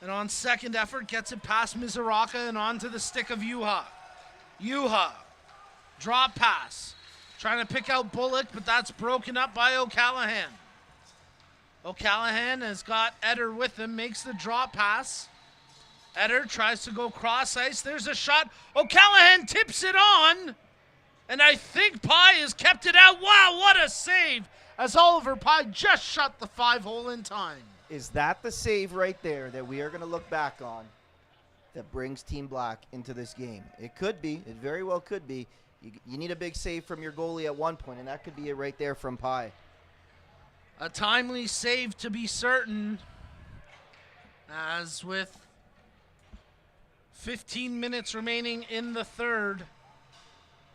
and on second effort gets it past Mizuraka and onto the stick of Yuha. Yuha, drop pass. Trying to pick out Bullock, but that's broken up by O'Callahan. O'Callahan has got Eder with him, makes the drop pass. Eder tries to go cross ice. There's a shot. O'Callahan tips it on. And I think Pye has kept it out. Wow, what a save as Oliver Pye just shut the 5-hole in time. Is that the save right there that we are going to look back on that brings Team Black into this game? It could be. It very well could be. You need a big save from your goalie at one point, and that could be it right there from Pye. A timely save to be certain, as with 15 minutes remaining in the third,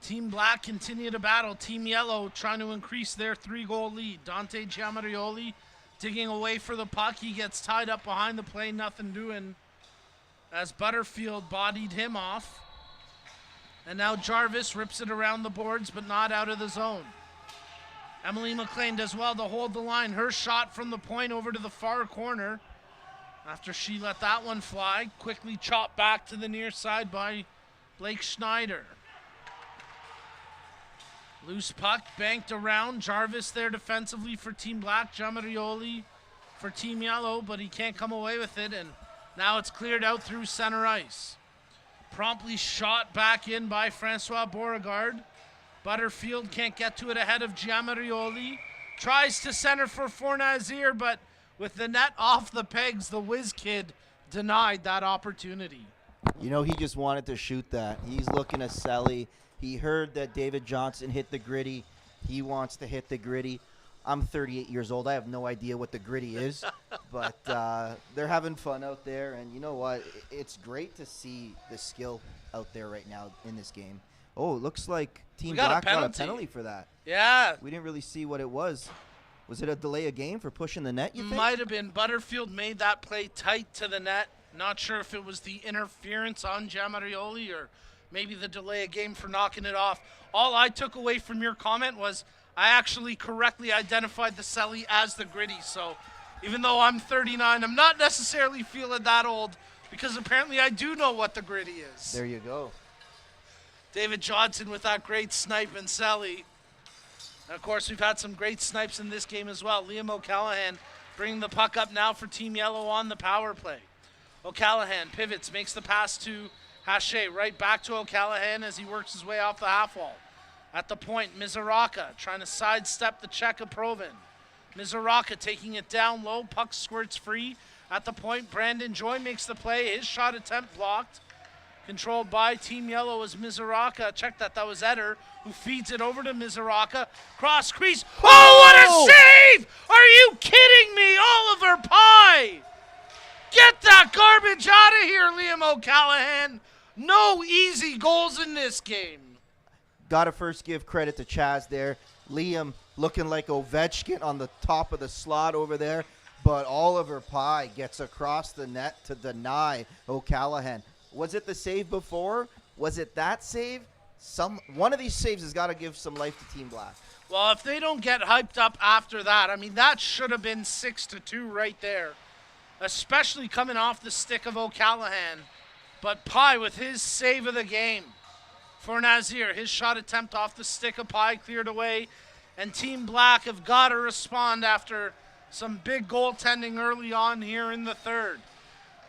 Team Black continue to battle. Team Yellow trying to increase their 3-goal lead. Dante Giamarioli digging away for the puck. He gets tied up behind the play, nothing doing, as Butterfield bodied him off. And now Jarvis rips it around the boards, but not out of the zone. Emily McLean does well to hold the line. Her shot from the point over to the far corner. After she let that one fly, quickly chopped back to the near side by Blake Schneider. Loose puck banked around. Jarvis there defensively for Team Black. Giamarioli for Team Yellow, but he can't come away with it. And now it's cleared out through center ice. Promptly shot back in by Francois Beauregard. Butterfield can't get to it ahead of Giamarioli. Tries to center for Fournier, but with the net off the pegs, the whiz kid denied that opportunity. You know, he just wanted to shoot that. He's looking at Selly. He heard that David Johnson hit the gritty. He wants to hit the gritty. I'm 38 years old. I have no idea what the gritty is, but they're having fun out there. And you know what? It's great to see the skill out there right now in this game. Oh, it looks like Team Black got a penalty for that. Yeah. We didn't really see what it was. Was it a delay of game for pushing the net, you think? Might have been. Butterfield made that play tight to the net. Not sure if it was the interference on Giamarioli or maybe the delay of game for knocking it off. All I took away from your comment was I actually correctly identified the Selly as the gritty. So even though I'm 39, I'm not necessarily feeling that old because apparently I do know what the gritty is. There you go. David Johnson with that great snipe and Selly. And of course, we've had some great snipes in this game as well. Liam O'Callahan bringing the puck up now for Team Yellow on the power play. O'Callahan pivots, makes the pass to Hache. Right back to O'Callahan as he works his way off the half wall. At the point, Mizuraka trying to sidestep the check of Provin. Mizuraka taking it down low. Puck squirts free. At the point, Brandon Joy makes the play. His shot attempt blocked. controlled by Team Yellow as Mizoraka. Check that. That was Eder who feeds it over to Mizoraka. Cross crease. Oh, what a save! Are you kidding me? Oliver Pye! Get that garbage out of here, Liam O'Callaghan. No easy goals in this game. Gotta first give credit to Chaz there. Liam looking like Ovechkin on the top of the slot over there. But Oliver Pye gets across the net to deny O'Callaghan. Was it the save before? Was it that save? One of these saves has got to give some life to Team Black. Well, if they don't get hyped up after that, I mean, that should have been 6-2 right there, especially coming off the stick of O'Callaghan. But Pye with his save of the game for Nazir. His shot attempt off the stick of Pye cleared away, and Team Black have got to respond after some big goaltending early on here in the third.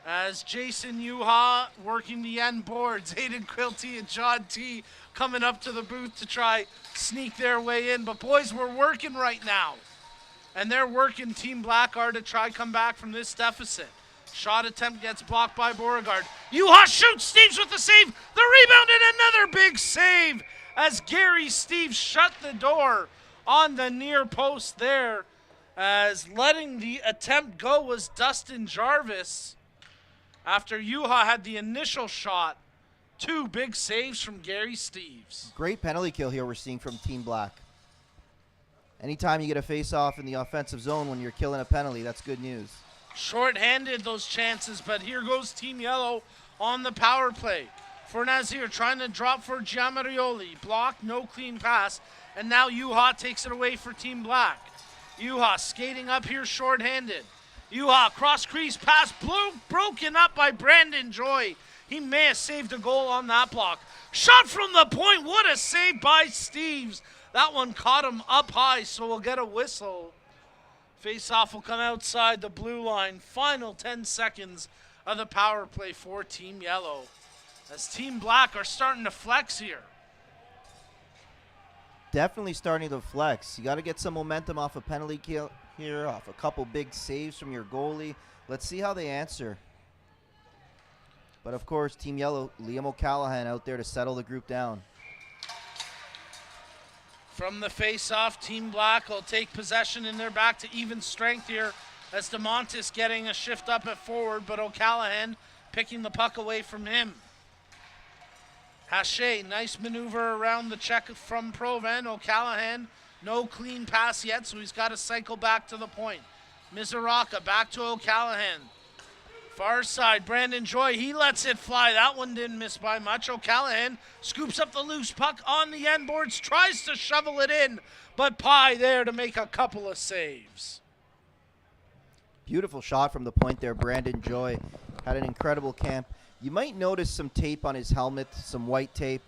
As Jason Yuha working the end boards, Hayden Quilty and John T coming up to the booth to try sneak their way in. But boys, we're working right now. And they're working, Team Black are, to try come back from this deficit. Shot attempt gets blocked by Beauregard. Yuha shoots, Steves with the save. The rebound and another big save as Gary Steves shut the door on the near post there. As letting the attempt go was Dustin Jarvis. After Yuha had the initial shot, 2 big saves from Gary Steves. Great penalty kill here we're seeing from Team Black. Anytime you get a face-off in the offensive zone when you're killing a penalty, that's good news. Short-handed those chances, but here goes Team Yellow on the power play. For Nazir trying to drop for Giamarioli. Block, no clean pass, and now Yuha takes it away for Team Black. Yuha skating up here short-handed. Yuha cross crease pass broken up by Brandon Joy. He may have saved a goal on that block. Shot from the point. What a save by Steves. That one caught him up high, so we'll get a whistle. Face-off will come outside the blue line. Final 10 seconds of the power play for Team Yellow. As Team Black are starting to flex here. Definitely starting to flex. You got to get some momentum off a penalty kill here, off a couple big saves from your goalie. Let's see how they answer. But of course, Team Yellow, Liam O'Callaghan out there to settle the group down. From the face-off, Team Black will take possession in their back to even strength here as DeMontis getting a shift up at forward, but O'Callaghan picking the puck away from him. Hache, nice maneuver around the check from Proven. O'Callaghan, no clean pass yet, so he's got to cycle back to the point. Mizoraka back to O'Callaghan. Far side, Brandon Joy, he lets it fly. That one didn't miss by much. O'Callaghan scoops up the loose puck on the end boards, tries to shovel it in, but Pye there to make a couple of saves. Beautiful shot from the point there. Brandon Joy had an incredible camp. You might notice some tape on his helmet, some white tape.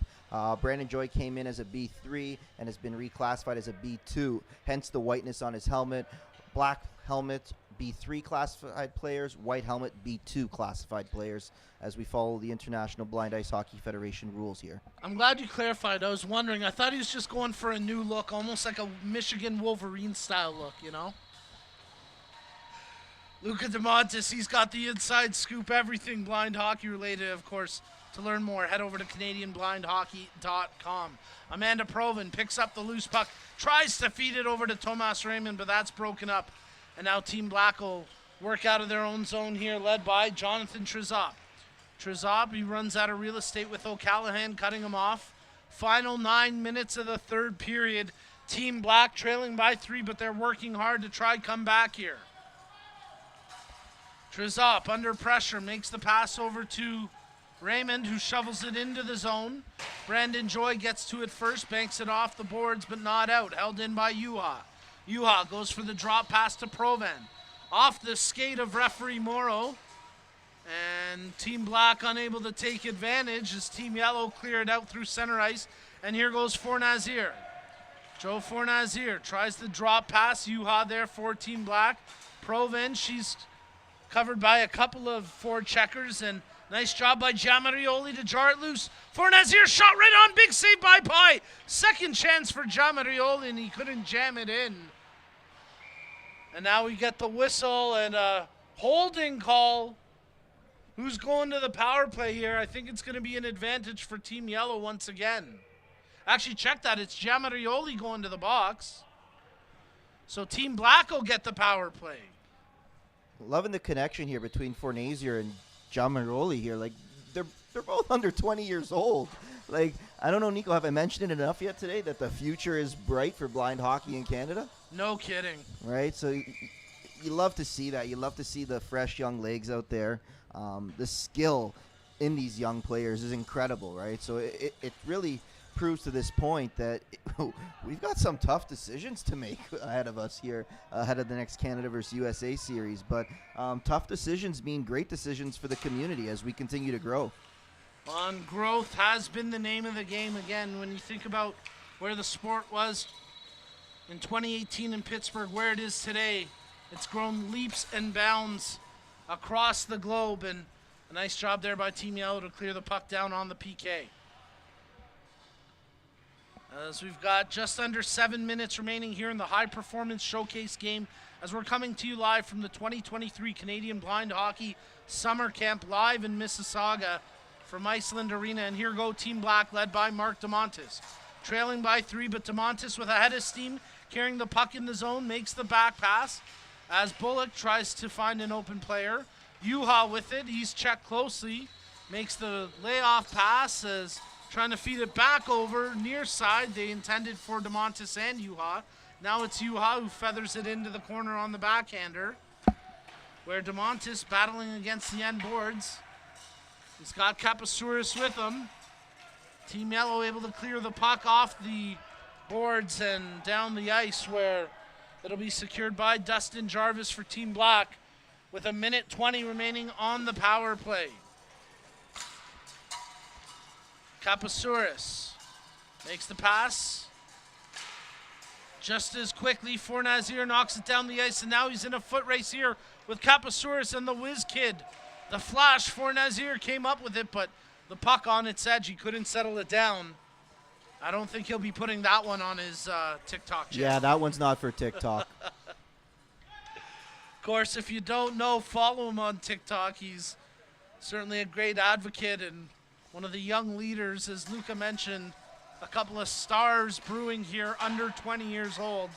Brandon Joy came in as a B3 and has been reclassified as a B2, hence the whiteness on his helmet. Black helmet, B3 classified players, white helmet, B2 classified players, as we follow the International Blind Ice Hockey Federation rules here. I'm glad you clarified. I was wondering. I thought he was just going for a new look, almost like a Michigan Wolverine style look, you know? Luca DeMontis, he's got the inside scoop, everything blind hockey related, of course. To learn more, head over to CanadianBlindHockey.com. Amanda Proven picks up the loose puck, tries to feed it over to Tomas Raymond, but that's broken up. And now Team Black will work out of their own zone here, led by Jonathan Trezop. Trezop, he runs out of real estate with O'Callaghan cutting him off. Final 9 minutes of the third period. Team Black trailing by 3, but they're working hard to try come back here. Trezop under pressure makes the pass over to Raymond, who shovels it into the zone. Brandon Joy gets to it first, banks it off the boards, but not out. Held in by Yuha. Yuha goes for the drop pass to Proven. Off the skate of referee Morrow. And Team Black unable to take advantage as Team Yellow cleared out through center ice. And here goes Fornazir. Joe Fornazir tries the drop pass. Yuha there for Team Black. Proven, she's covered by a couple of forward checkers, and nice job by Giamarioli to jar it loose. Fornazir shot right on, big save by Pye. Second chance for Giamarioli, and he couldn't jam it in. And now we get the whistle and a holding call Who's going to the power play here? I think it's going to be an advantage for Team Yellow once again. Actually, check that. It's Giamarioli going to the box. So Team Black will get the power play. Loving the connection here between Fornazier and Giamarioli here. Like, they're both under 20 years old. Like, I don't know, Nico, have I mentioned it enough yet today that the future is bright for blind hockey in Canada? No kidding. Right? So you love to see that. You love to see the fresh young legs out there. The skill in these young players is incredible, right? So it really proves to this point that we've got some tough decisions to make ahead of us here, ahead of the next Canada versus USA series. But tough decisions mean great decisions for the community as we continue to grow. Growth has been the name of the game again. When you think about where the sport was in 2018 in Pittsburgh, where it is today, it's grown leaps and bounds across the globe, and a nice job there by Team Yellow to clear the puck down on the PK. As we've got just under 7 minutes remaining here in the High Performance Showcase game, as we're coming to you live from the 2023 Canadian Blind Hockey Summer Camp live in Mississauga from Iceland Arena. And here go Team Black, led by Mark DeMontis. Trailing by 3, but DeMontis with a head of steam, carrying the puck in the zone, makes the back pass as Bullock tries to find an open player. Juha with it, he's checked closely, makes the layoff pass as trying to feed it back over near side. They intended for DeMontis and Juha. Now it's Juha who feathers it into the corner on the backhander, where DeMontis battling against the end boards. He's got Kapasouris with him. Team Yellow able to clear the puck off the boards and down the ice, where it'll be secured by Dustin Jarvis for Team Black with 1:20 remaining on the power play. Kapasouris makes the pass. Just as quickly, Fornazier knocks it down the ice, and now he's in a foot race here with Kapasouris and the Whiz Kid. The flash, Fornazier came up with it, but the puck on its edge, he couldn't settle it down. I don't think he'll be putting that one on his TikTok channel. Yeah, that one's not for TikTok. Of course, if you don't know, follow him on TikTok. He's certainly a great advocate and one of the young leaders, as Luca mentioned, a couple of stars brewing here under 20 years old.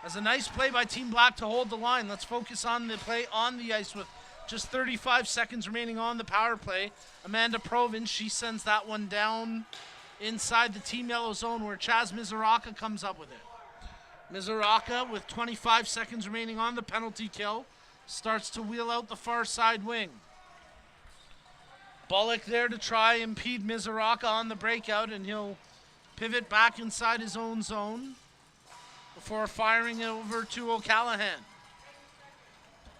As a nice play by Team Black to hold the line. Let's focus on the play on the ice with just 35 seconds remaining on the power play. Amanda Provin, she sends that one down inside the Team Yellow zone, where Chaz Mizuraka comes up with it. Mizuraka, with 25 seconds remaining on the penalty kill, starts to wheel out the far side wing. Bullock there to try and impede Mizuraka on the breakout, and he'll pivot back inside his own zone before firing it over to O'Callahan.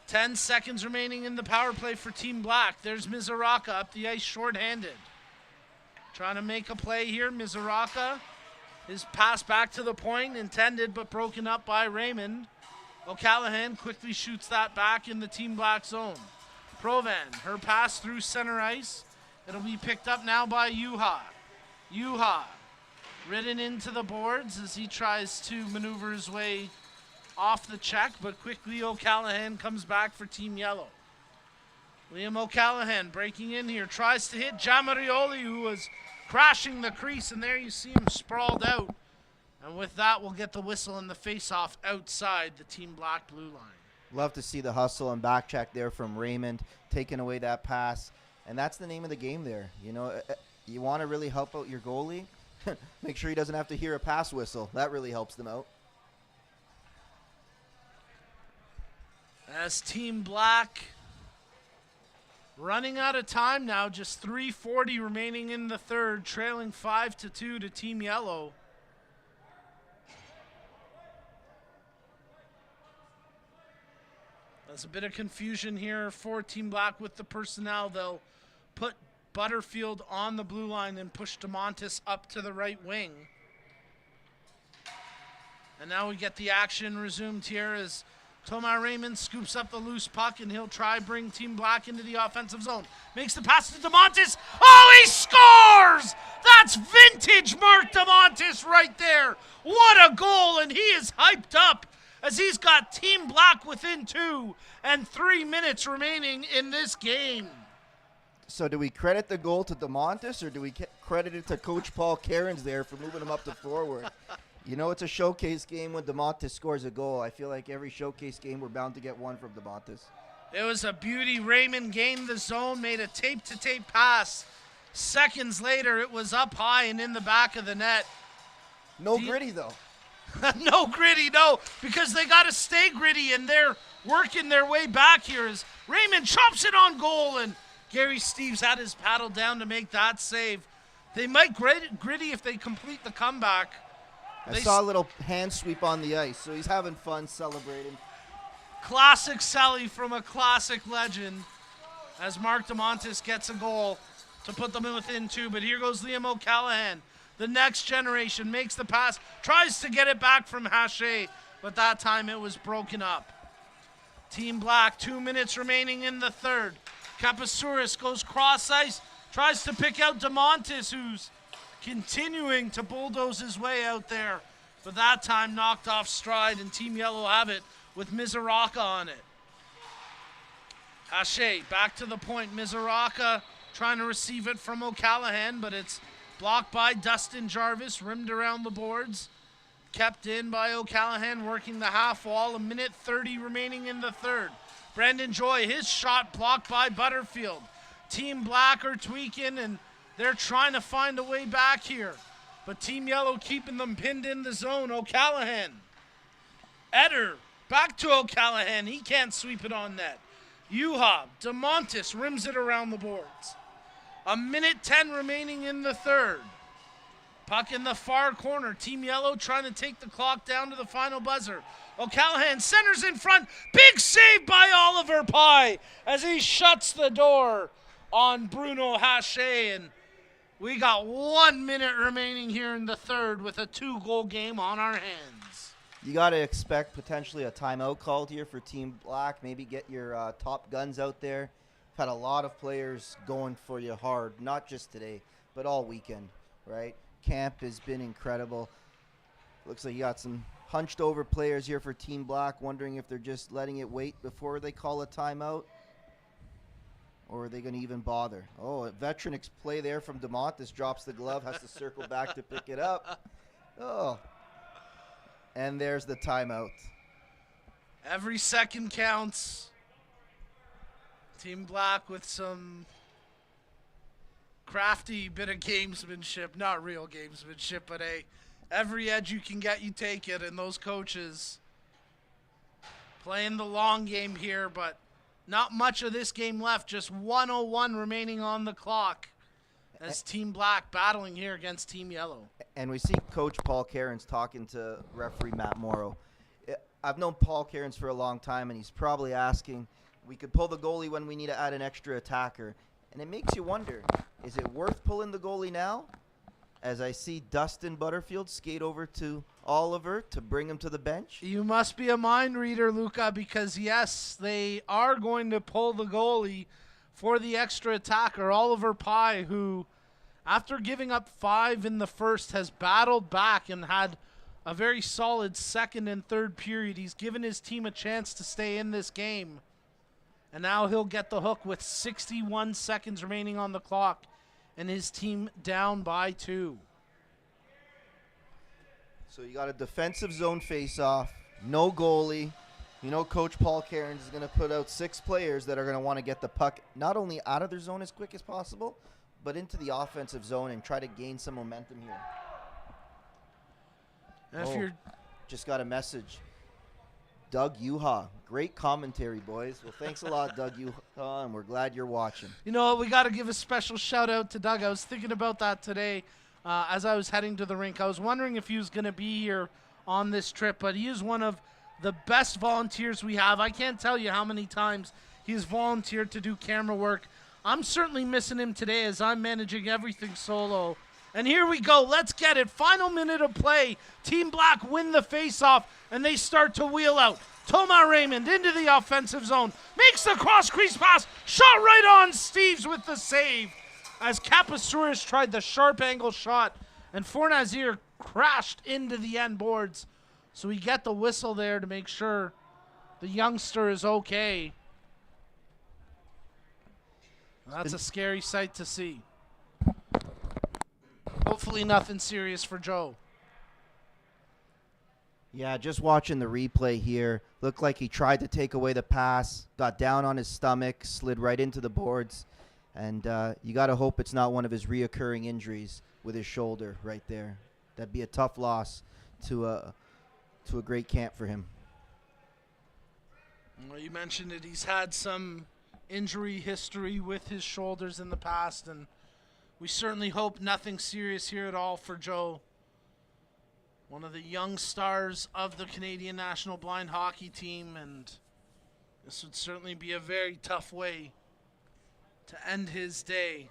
10 seconds remaining in the power play for Team Black. There's Mizuraka up the ice shorthanded. Trying to make a play here. Mizuraka, his pass back to the point, intended but broken up by Raymond. O'Callahan quickly shoots that back in the Team Black zone. Provan, her pass through center ice. It'll be picked up now by Juha. Juha, ridden into the boards as he tries to maneuver his way off the check, but quickly O'Callahan comes back for Team Yellow. Liam O'Callahan breaking in here, tries to hit Giamarioli, who was crashing the crease, and there you see him sprawled out. And with that, we'll get the whistle and the face-off outside the Team Black blue line. Love to see the hustle and back check there from Raymond, taking away that pass. And that's the name of the game there. You know, you want to really help out your goalie, make sure he doesn't have to hear a pass whistle. That really helps them out. As Team Black running out of time now, just 3:40 remaining in the third, trailing 5-2 to Team Yellow. There's a bit of confusion here for Team Black with the personnel. They'll put Butterfield on the blue line and push DeMontis up to the right wing. And now we get the action resumed here as Tomar Raymond scoops up the loose puck, and he'll try bring Team Black into the offensive zone. Makes the pass to DeMontis. Oh, he scores! That's vintage Mark DeMontis right there. What a goal, and he is hyped up as he's got Team Black within 2 and 3 minutes remaining in this game. So do we credit the goal to DeMontis, or do we credit it to Coach Paul Cairns there for moving him up to forward? You know, it's a showcase game when DeMontis scores a goal. I feel like every showcase game we're bound to get one from DeMontis. It was a beauty. Raymond gained the zone, made a tape-to-tape pass. Seconds later, it was up high and in the back of the net. No gritty, though. No gritty, no, because they got to stay gritty, and they're working their way back here as Raymond chops it on goal, and Gary Steves had his paddle down to make that save. They might gritty if they complete the comeback. I saw a little hand sweep on the ice, so he's having fun celebrating. Classic Sally from a classic legend as Mark DeMontis gets a goal to put them in within 2. But here goes Liam O'Callahan. The next generation makes the pass, tries to get it back from Hache, but that time it was broken up. Team Black, 2 minutes remaining in the third. Kapasouris goes cross ice, tries to pick out DeMontis, who's continuing to bulldoze his way out there, but that time knocked off stride, and Team Yellow have it with Mizuraka on it. Hache back to the point. Mizuraka trying to receive it from O'Callahan, but it's blocked by Dustin Jarvis, rimmed around the boards. Kept in by O'Callahan, working the half wall. 1:30 remaining in the third. Brandon Joy, his shot blocked by Butterfield. Team Black are tweaking, and they're trying to find a way back here. But Team Yellow keeping them pinned in the zone. O'Callahan. Eder. Back to O'Callahan. He can't sweep it on net. Yuha. DeMontis rims it around the boards. 1:10 remaining in the third. Puck in the far corner. Team Yellow trying to take the clock down to the final buzzer. O'Callahan centers in front. Big save by Oliver Pye as he shuts the door on Bruno Hache. And we got 1 minute remaining here in the third with a 2-goal game on our hands. You got to expect potentially a timeout called here for Team Black. Maybe get your top guns out there. Had a lot of players going for you hard, not just today, but all weekend, right? Camp has been incredible. Looks like you got some hunched over players here for Team Black, wondering if they're just letting it wait before they call a timeout, or are they going to even bother? Oh, a veteran play there from DeMontis, drops the glove, has to circle back to pick it up. Oh, and there's the timeout. Every second counts. Team Black with some crafty bit of gamesmanship, not real gamesmanship, but every edge you can get, you take it. And those coaches playing the long game here, but not much of this game left. Just 1:01 remaining on the clock as Team Black battling here against Team Yellow. And we see Coach Paul Cairns talking to referee Matt Morrow. I've known Paul Cairns for a long time, and he's probably asking, we could pull the goalie when we need to add an extra attacker. And it makes you wonder, is it worth pulling the goalie now? As I see Dustin Butterfield skate over to Oliver to bring him to the bench. You must be a mind reader, Luca, because yes, they are going to pull the goalie for the extra attacker, Oliver Pye, who, after giving up 5 in the first, has battled back and had a very solid second and third period. He's given his team a chance to stay in this game. And now he'll get the hook with 61 seconds remaining on the clock and his team down by 2. So you got a defensive zone face-off, no goalie. You know Coach Paul Cairns is going to put out 6 players that are going to want to get the puck not only out of their zone as quick as possible, but into the offensive zone and try to gain some momentum here. And if you're just got a message. Doug Yuha. Great commentary, boys. Well, thanks a lot, Doug Yuha, and we're glad you're watching. You know what? We got to give a special shout-out to Doug. I was thinking about that today as I was heading to the rink. I was wondering if he was going to be here on this trip, but he is one of the best volunteers we have. I can't tell you how many times he's volunteered to do camera work. I'm certainly missing him today as I'm managing everything solo. And here we go. Let's get it. Final minute of play. Team Black win the face-off, and they start to wheel out. Toma Raymond into the offensive zone. Makes the cross-crease pass. Shot right on Steves with the save. As Kapasouris tried the sharp angle shot, and Fornazir crashed into the end boards. So we get the whistle there to make sure the youngster is okay. That's a scary sight to see. Hopefully nothing serious for Joe. Yeah, just watching the replay here, looked like he tried to take away the pass, got down on his stomach, slid right into the boards, and you got to hope it's not one of his reoccurring injuries with his shoulder right there. That'd be a tough loss to a great camp for him. Well, you mentioned it. He's had some injury history with his shoulders in the past, and we certainly hope nothing serious here at all for Joe. One of the young stars of the Canadian national blind hockey team, and this would certainly be a very tough way to end his day.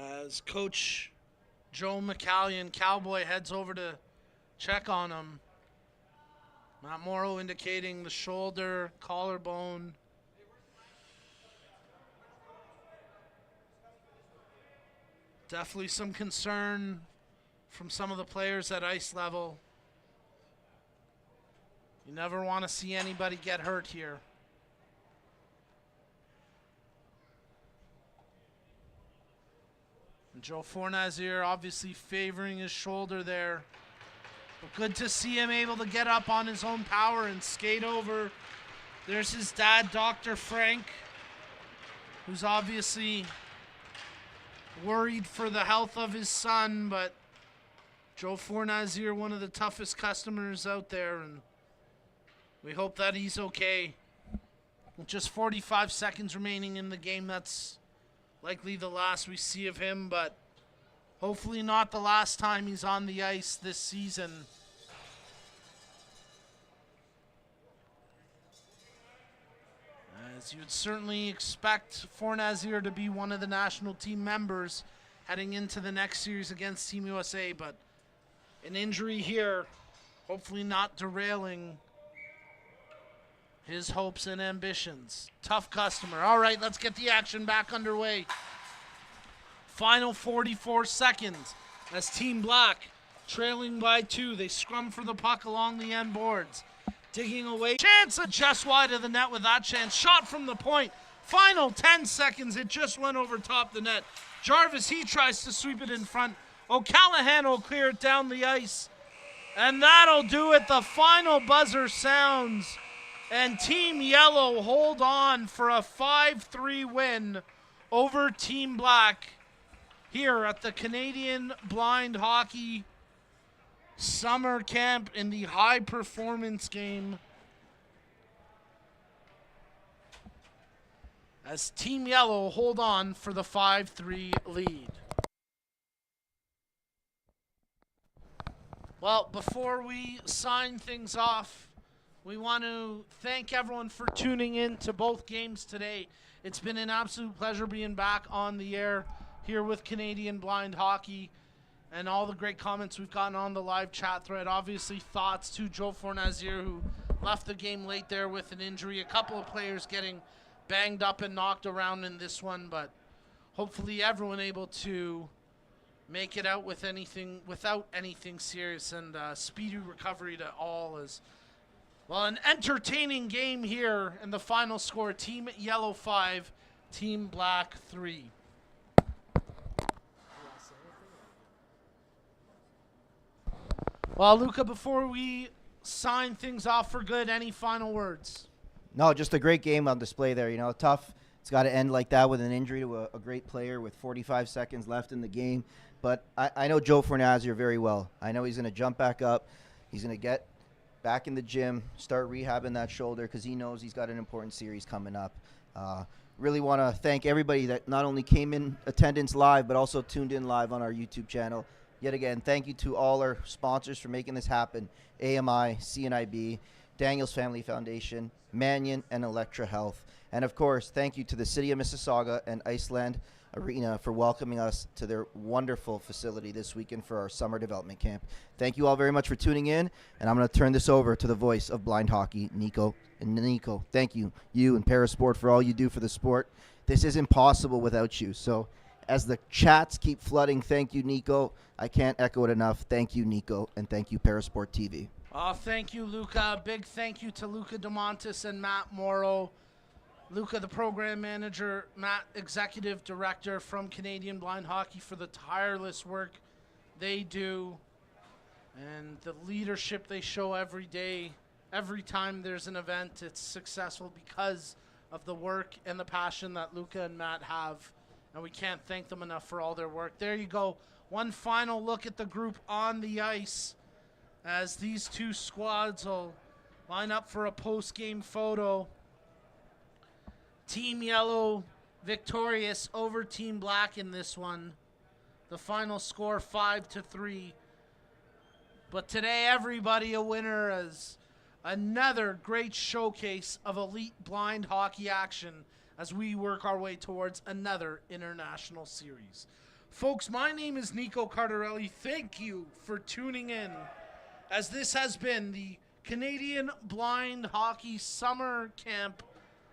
As Coach Joe McCallion, Cowboy, heads over to check on him. Matt Morrow indicating the shoulder, collarbone. Definitely some concern from some of the players at ice level. You never want to see anybody get hurt here. And Joe Fornazier obviously favoring his shoulder there. But good to see him able to get up on his own power and skate over. There's his dad, Dr. Frank, who's obviously worried for the health of his son, but Joe Fornazier, one of the toughest customers out there, and we hope that he's okay. With just 45 seconds remaining in the game, that's likely the last we see of him, but hopefully not the last time he's on the ice this season. As you'd certainly expect Fornazier to be one of the national team members heading into the next series against Team USA, but an injury here, hopefully not derailing his hopes and ambitions. Tough customer. All right, let's get the action back underway. Final 44 seconds as Team Black trailing by 2. They scrum for the puck along the end boards. Digging away. Chance just wide of the net with that chance. Shot from the point. Final 10 seconds. It just went over top the net. Jarvis, he tries to sweep it in front. O'Callahan will clear it down the ice. And that'll do it. The final buzzer sounds. And Team Yellow hold on for a 5-3 win over Team Black here at the Canadian Blind Hockey Summer Camp in the high performance game. As Team Yellow hold on for the 5-3 lead. Well, before we sign things off, we want to thank everyone for tuning in to both games today. It's been an absolute pleasure being back on the air here with Canadian Blind Hockey and all the great comments we've gotten on the live chat thread. Obviously, thoughts to Joe Fornazier, who left the game late there with an injury. A couple of players getting banged up and knocked around in this one, but hopefully everyone able to make it out with without anything serious, and speedy recovery to all. As well, an entertaining game here, and the final score: Team Yellow 5, Team Black 3. Well, Luca, before we sign things off for good, any final words? No, just a great game on display there. You know, tough. It's got to end like that with an injury to a great player with 45 seconds left in the game. But I know Joe Fornazier very well. I know he's going to jump back up. He's going to get back in the gym, start rehabbing that shoulder, because he knows he's got an important series coming up. Really want to thank everybody that not only came in attendance live, but also tuned in live on our YouTube channel. Yet again, thank you to all our sponsors for making this happen: AMI, CNIB, Daniels Family Foundation, Mannion, and Electra Health. And of course, thank you to the City of Mississauga and Iceland Arena for welcoming us to their wonderful facility this weekend for our summer development camp. Thank you all very much for tuning in, and I'm going to turn this over to the voice of blind hockey, Nico. And Nico, thank you and Parasport for all you do for the sport. This is impossible without you. So as the chats keep flooding, thank you, Nico. I can't echo it enough. Thank you, Nico, and thank you, Parasport TV. Oh, thank you, Luca. Big thank you to Luca DeMontis and Matt Morrow. Luca, the program manager, Matt, executive director from Canadian Blind Hockey, for the tireless work they do and the leadership they show every day. Every time there's an event, it's successful because of the work and the passion that Luca and Matt have, and we can't thank them enough for all their work. There you go. One final look at the group on the ice as these two squads will line up for a post-game photo. Team Yellow victorious over Team Black in this one. The final score 5-3. But today, everybody a winner as another great showcase of elite blind hockey action as we work our way towards another international series. Folks, my name is Nico Cardarelli. Thank you for tuning in as this has been the Canadian Blind Hockey Summer Camp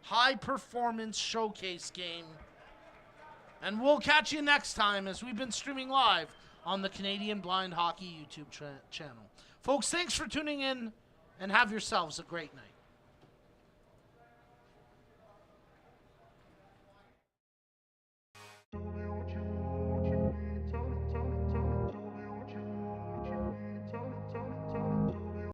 High Performance Showcase game. And we'll catch you next time as we've been streaming live on the Canadian Blind Hockey YouTube channel. Folks, thanks for tuning in and have yourselves a great night.